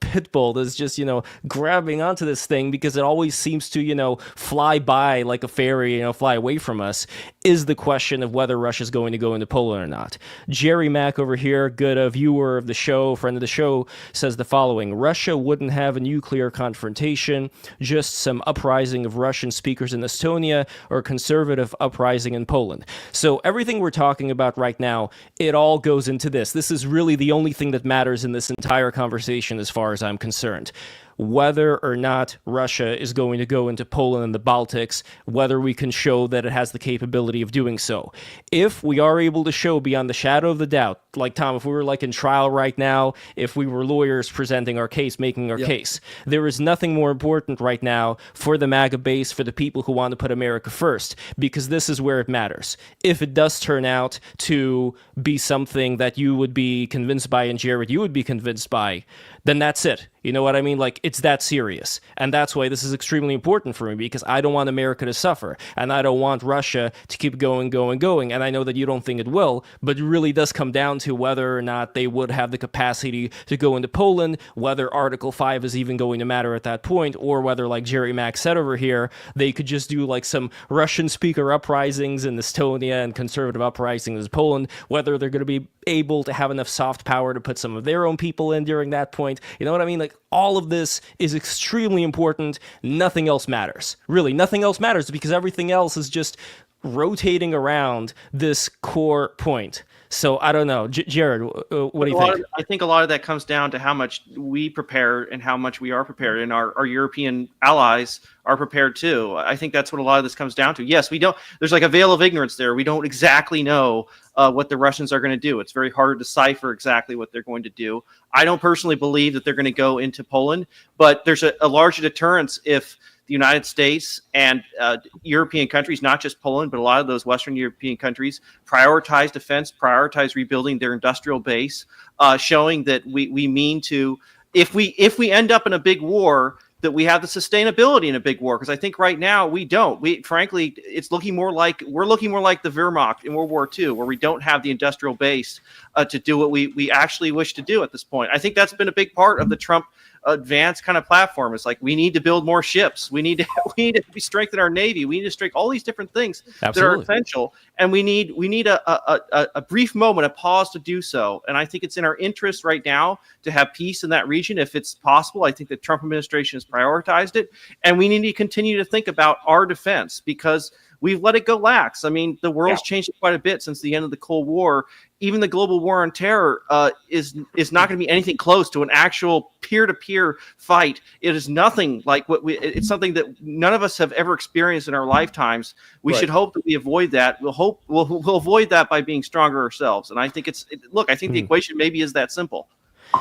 pit bull that's just, grabbing onto this thing because it always seems to, fly by like a fairy, fly away from us, is the question of whether Russia's going to go into Poland or not. Jerry Mack over here, good viewer of the show, friend of the show, says the following: Russia wouldn't have a nuclear confrontation, just some uprising of Russian speakers in Estonia or conservative uprising in Poland. So everything we're talking about right now, it all goes into this. This is really the only thing that matters in this entire conversation as far as I'm concerned. Whether or not Russia is going to go into Poland and the Baltics, whether we can show that it has the capability of doing so. If we are able to show beyond the shadow of the doubt, like Tom, if we were like in trial right now, if we were lawyers presenting our case, making our case, there is nothing more important right now for the MAGA base, for the people who want to put America first, because this is where it matters. If it does turn out to be something that you would be convinced by, and Jarrett, you would be convinced by, then that's it. You know what I mean? Like, it's that serious. And that's why this is extremely important for me, because I don't want America to suffer. And I don't want Russia to keep going. And I know that you don't think it will, but it really does come down to whether or not they would have the capacity to go into Poland, whether Article 5 is even going to matter at that point, or whether, like Jerry Mack said over here, they could just do like some Russian speaker uprisings in Estonia and conservative uprisings in Poland, whether they're going to be able to have enough soft power to put some of their own people in during that point. You know what I mean? Like, all of this is extremely important. Nothing else matters. Really, nothing else matters, because everything else is just rotating around this core point. So I don't know. Jared, what do you think? I think a lot of that comes down to how much we prepare and how much we are prepared, and our European allies are prepared too. I think that's what a lot of this comes down to. Yes, we don't. There's like a veil of ignorance there. We don't exactly know what the Russians are going to do. It's very hard to decipher exactly what they're going to do. I don't personally believe that they're going to go into Poland, but there's a larger deterrence if the United States and European countries, not just Poland, but a lot of those Western European countries, prioritize defense, prioritize rebuilding their industrial base, showing that we mean to, if we end up in a big war, that we have the sustainability in a big war. Because I think right now we don't. Frankly, we're looking more like the Wehrmacht in World War II, where we don't have the industrial base to do what we actually wish to do at this point. I think that's been a big part of the Trump advanced kind of platform. It's like, we need to build more ships. We need to strengthen our Navy. We need to strengthen all these different things that are essential. And we need a brief moment, a pause to do so. And I think it's in our interest right now to have peace in that region if it's possible. I think the Trump administration has prioritized it. And we need to continue to think about our defense, because we've let it go lax. I mean, the world's changed quite a bit since the end of the Cold War. Even the global war on terror is not going to be anything close to an actual peer-to-peer fight. It is nothing like it's something that none of us have ever experienced in our lifetimes. We should hope that we avoid that. We'll avoid that by being stronger ourselves. And I think the equation maybe is that simple.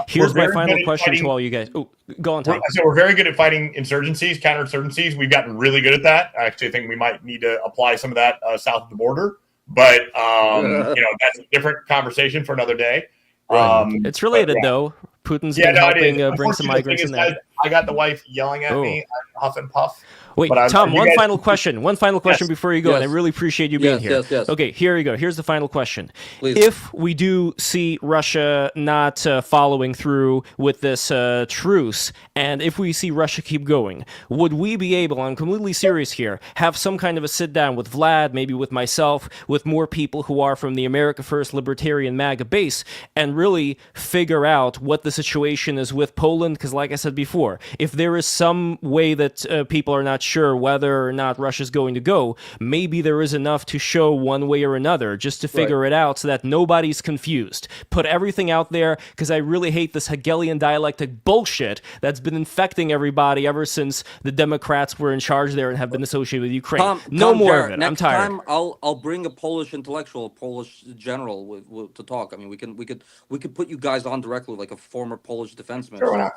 Here's my final question to all you guys. Oh, go on, Tom. So we're very good at fighting insurgencies, counterinsurgencies. We've gotten really good at that. I actually think we might need to apply some of that south of the border. But that's a different converation for another day. It's related though. Putin's been helping bring some migrants in there. I got the wife yelling at me, huff and puff. Wait, Tom, one final question before you go, and I really appreciate you being here. Yes. Okay, here you go. Here's the final question. Please. If we do see Russia not following through with this truce, and if we see Russia keep going, would we be able, I'm completely serious here, have some kind of a sit-down with Vlad, maybe with myself, with more people who are from the America First Libertarian MAGA base, and really figure out what the situation is with Poland? Because like I said before, if there is some way that people are not sure whether or not Russia's going to go, maybe there is enough to show one way or another, just to figure it out so that nobody's confused. Put everything out there, because I really hate this Hegelian dialectic bullshit that's been infecting everybody ever since the Democrats were in charge there and have been associated with Ukraine. No more Jarrett, of it. Next I'm tired. time I'll bring a Polish intellectual, a Polish general to talk. I mean, we could put you guys on directly, like a former Polish defenseman. Sure, why not?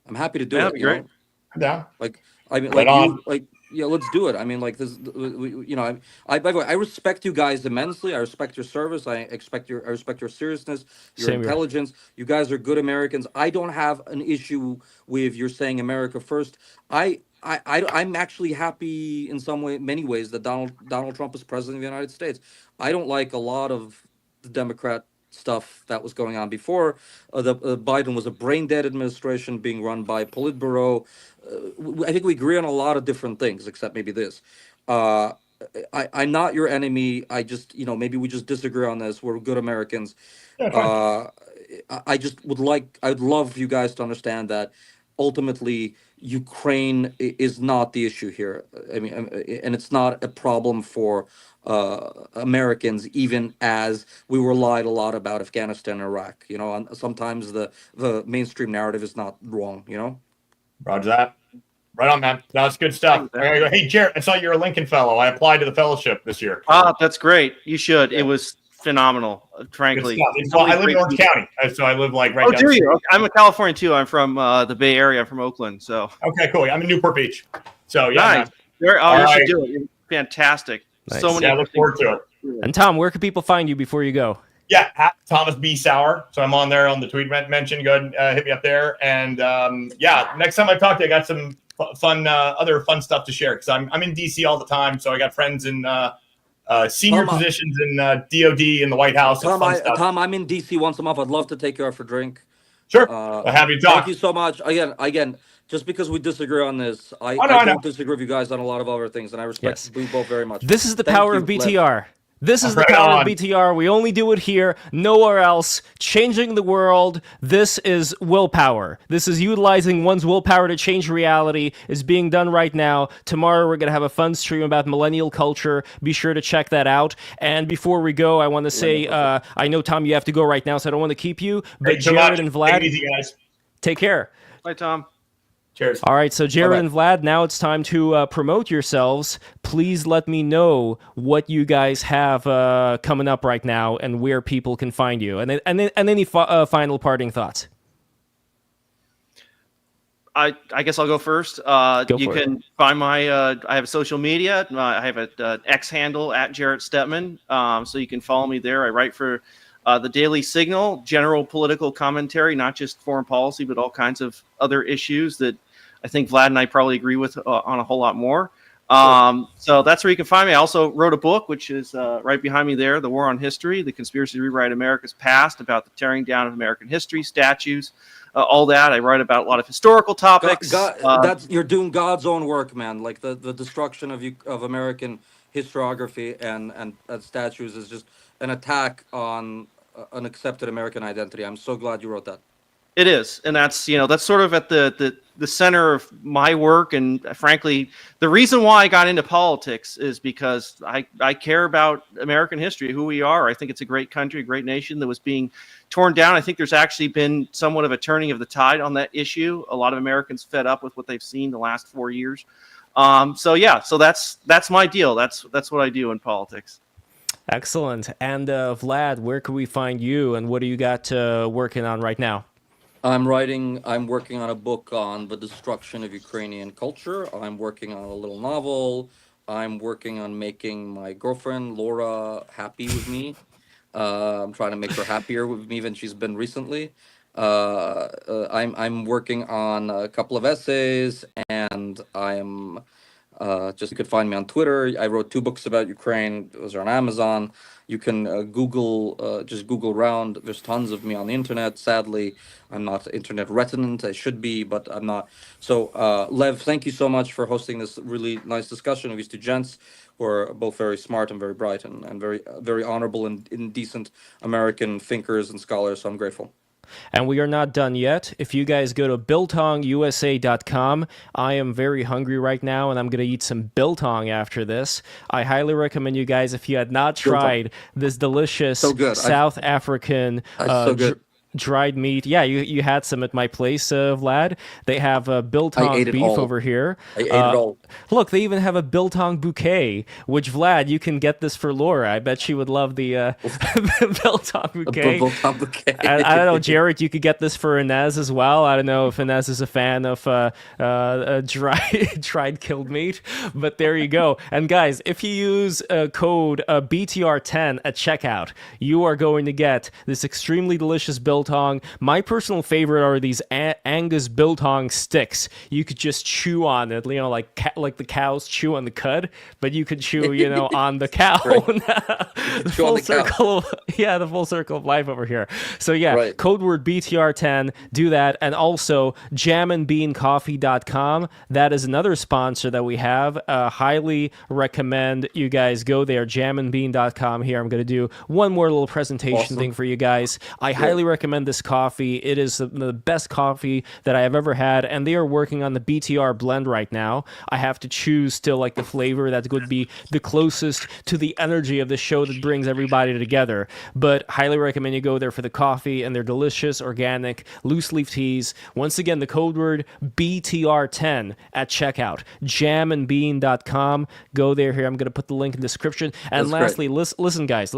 I'm happy to do it. That'd be great. Yeah. Like, I mean, Right like on. yeah, let's do it. I mean, like this, by the way, I respect you guys immensely. I respect your service. I respect your seriousness, your Same here. intelligence. You guys are good Americans. I don't have an issue with your saying America first. I'm actually happy in many ways that Donald Trump is president of the United States. I don't like a lot of the Democrat stuff that was going on before. Biden was a brain dead administration being run by Politburo. I think we agree on a lot of different things, except maybe this. Uh, I'm not your enemy. I just, maybe we just disagree on this. We're good Americans. Yeah, fine. I just I'd love you guys to understand that ultimately Ukraine is not the issue here. I mean, and it's not a problem for Americans, even as we relied a lot about Afghanistan and Iraq. And sometimes the mainstream narrative is not wrong. Roger that. Right on, man. That's good stuff. Hey, Jarrett, I saw you're a Lincoln Fellow. I applied to the fellowship this year. That's great. You should. Yeah. It was phenomenal, frankly. Well, I live in Orange County, so I live like right down. Oh, do you? Okay. I'm a Californian too. I'm from the Bay Area. I'm from Oakland. So. Okay, cool. I'm in Newport Beach. So yeah. Nice. You should do it. You're fantastic. Nice. So many. Yeah, I look forward to it. And Tom, where can people find you before you go? Yeah, at Thomas B. Sauer. So I'm on there on the tweet mention. Go ahead and hit me up there. And next time I talk to you, I got some other fun stuff to share because I'm in DC all the time. So I got friends in senior positions in DOD in the White House. Tom, I'm in DC once a month. I'd love to take you out for a drink. Sure. I'll have you talk. Thank you so much. Again, just because we disagree on this, I don't disagree with you guys on a lot of other things, and I respect you both very much. This is the power of BTR. This is the power of BTR. We only do it here, nowhere else. Changing the world. This is willpower. This is utilizing one's willpower to change reality. Is being done right now. Tomorrow we're going to have a fun stream about millennial culture. Be sure to check that out. And before we go, I want to say, I know, Tom, you have to go right now, so I don't want to keep you. But Jarrett and Vlad, take it easy, guys. Take care. Bye, Tom. Cheers. All right, so Jarrett and Vlad, now it's time to promote yourselves. Please let me know what you guys have coming up right now and where people can find you. And any final parting thoughts. I guess I'll go first. You can find my I have social media. I have an X handle at Jarrett Stepman, so you can follow me there. I write for the Daily Signal, general political commentary, not just foreign policy, but all kinds of other issues that I think Vlad and I probably agree with on a whole lot more. So that's where you can find me. I also wrote a book, which is right behind me there, The War on History, The Conspiracy to Rewrite America's Past, about the tearing down of American history, statues, all that. I write about a lot of historical topics. You're doing God's own work, man. Like the destruction of American historiography and statues is just an attack on an accepted American identity. I'm so glad you wrote that. It is, and that's sort of at the center of my work, and frankly, the reason why I got into politics is because I care about American history, who we are. I think it's a great country, a great nation that was being torn down. I think there's actually been somewhat of a turning of the tide on that issue. A lot of Americans fed up with what they've seen the last 4 years. So that's my deal. That's what I do in politics. Excellent. And Vlad, where can we find you, and what do you got working on right now? I'm working on a book on the destruction of Ukrainian culture. I'm working on a little novel. I'm working on making my girlfriend, Laura, happy with me. I'm trying to make her happier with me than she's been recently. I'm working on a couple of essays, and I'm you could find me on Twitter. I wrote 2 books about Ukraine. Those are on Amazon. You can just Google around. There's tons of me on the internet. Sadly, I'm not internet retinent. I should be, but I'm not. So, Lev, thank you so much for hosting this really nice discussion of these 2 gents who are both very smart and very bright and very, very honorable and decent American thinkers and scholars. So I'm grateful. And we are not done yet. If you guys go to biltongusa.com, I am very hungry right now, and I'm going to eat some biltong after this. I highly recommend you guys, if you had not tried this delicious South African dried meat. Yeah, you had some at my place, Vlad. They have Biltong beef over here. I ate it all. Look, they even have a Biltong bouquet, which, Vlad, you can get this for Laura. I bet she would love the Biltong bouquet. Biltong bouquet. I don't know, Jarrett, you could get this for Inez as well. I don't know if Inez is a fan of dried killed meat, but there you go. And guys, if you use code BTR10 at checkout, you are going to get this extremely delicious Biltong. My personal favorite are these Angus Biltong sticks. You could just chew on it, like the cows chew on the cud, but you could chew, on the cow. The full circle, the full circle of life over here. So code word BTR10, do that. And also jamandbeancoffee.com. That is another sponsor that we have. Highly recommend you guys go there, jamandbean.com. Here, I'm going to do one more little presentation thing for you guys. I highly recommend this coffee. It is the best coffee that I have ever had, and they are working on the BTR blend right now. I have to choose still like the flavor that's going to be the closest to the energy of the show that brings everybody together. But highly recommend you go there for the coffee and their delicious organic loose leaf teas. Once again, the code word BTR10 at checkout. jamandbean.com. Go there. Here, I'm going to put the link in the description. And lastly, listen guys.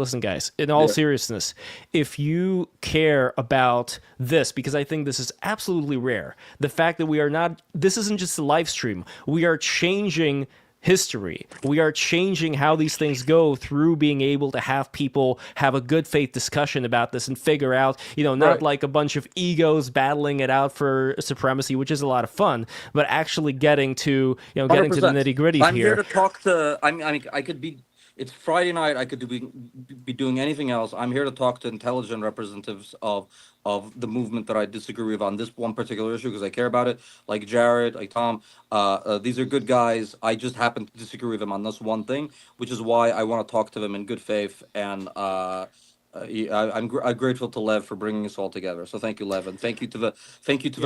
In all seriousness, if you care about this, because I think this is absolutely rare, the fact that this isn't just a live stream. We are changing history. We are changing how these things go through being able to have people have a good faith discussion about this and figure out, not like a bunch of egos battling it out for supremacy, which is a lot of fun, but actually getting to, getting to the nitty gritty here. I'm here to talk to, I could be, it's Friday night. I could be doing anything else. I'm here to talk to intelligent representatives of the movement that I disagree with on this one particular issue because I care about it. Like Jarrett, like Tom. These are good guys. I just happen to disagree with them on this one thing, which is why I want to talk to them in good faith. And I'm grateful to Lev for bringing us all together. So thank you, Lev, and thank you to the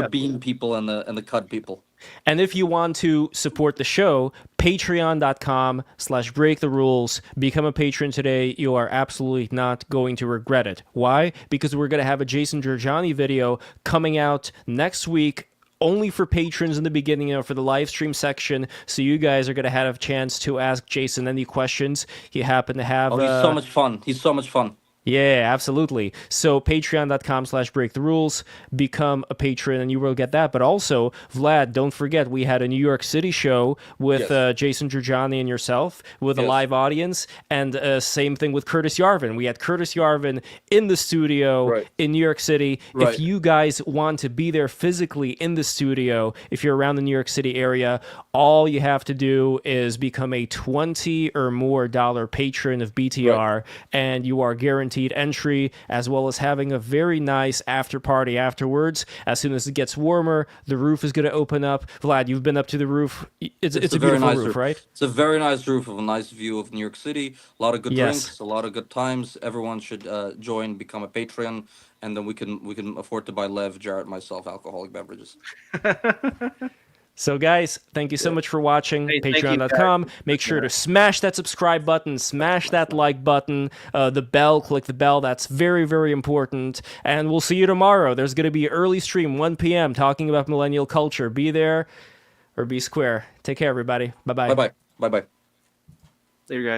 Bean people and the Cud people. And if you want to support the show, patreon.com/breaktherules. Become a patron today. You are absolutely not going to regret it. Why? Because we're going to have a Jason Giorgiani video coming out next week, only for patrons in the beginning, for the live stream section. So you guys are going to have a chance to ask Jason any questions you happen to have. He's so much fun. He's so much fun. Yeah, absolutely. So patreon.com/breaktherules, become a patron and you will get that. But also, Vlad, don't forget, we had a New York City show with Jason Giorgiani and yourself with a live audience. And same thing with Curtis Yarvin. We had Curtis Yarvin in the studio in New York City. If you guys want to be there physically in the studio, if you're around the New York City area, all you have to do is become a $20 or more patron of BTR, and you are guaranteed entry, as well as having a very nice after party afterwards. As soon as it gets warmer, the roof is going to open up. Vlad, you've been up to the roof. It's a beautiful nice roof, right? It's a very nice roof with a nice view of New York City. A lot of good drinks, a lot of good times. Everyone should join, become a Patreon, and then we can afford to buy Lev, Jarrett, myself, alcoholic beverages. So guys, thank you so much for watching. Patreon.com. Make sure to smash that subscribe button, smash that like button, the bell, click the bell. That's very, very important. And we'll see you tomorrow. There's going to be an early stream, 1 p.m., talking about millennial culture. Be there or be square. Take care, everybody. Bye-bye. Bye-bye. Bye-bye. Later, guys.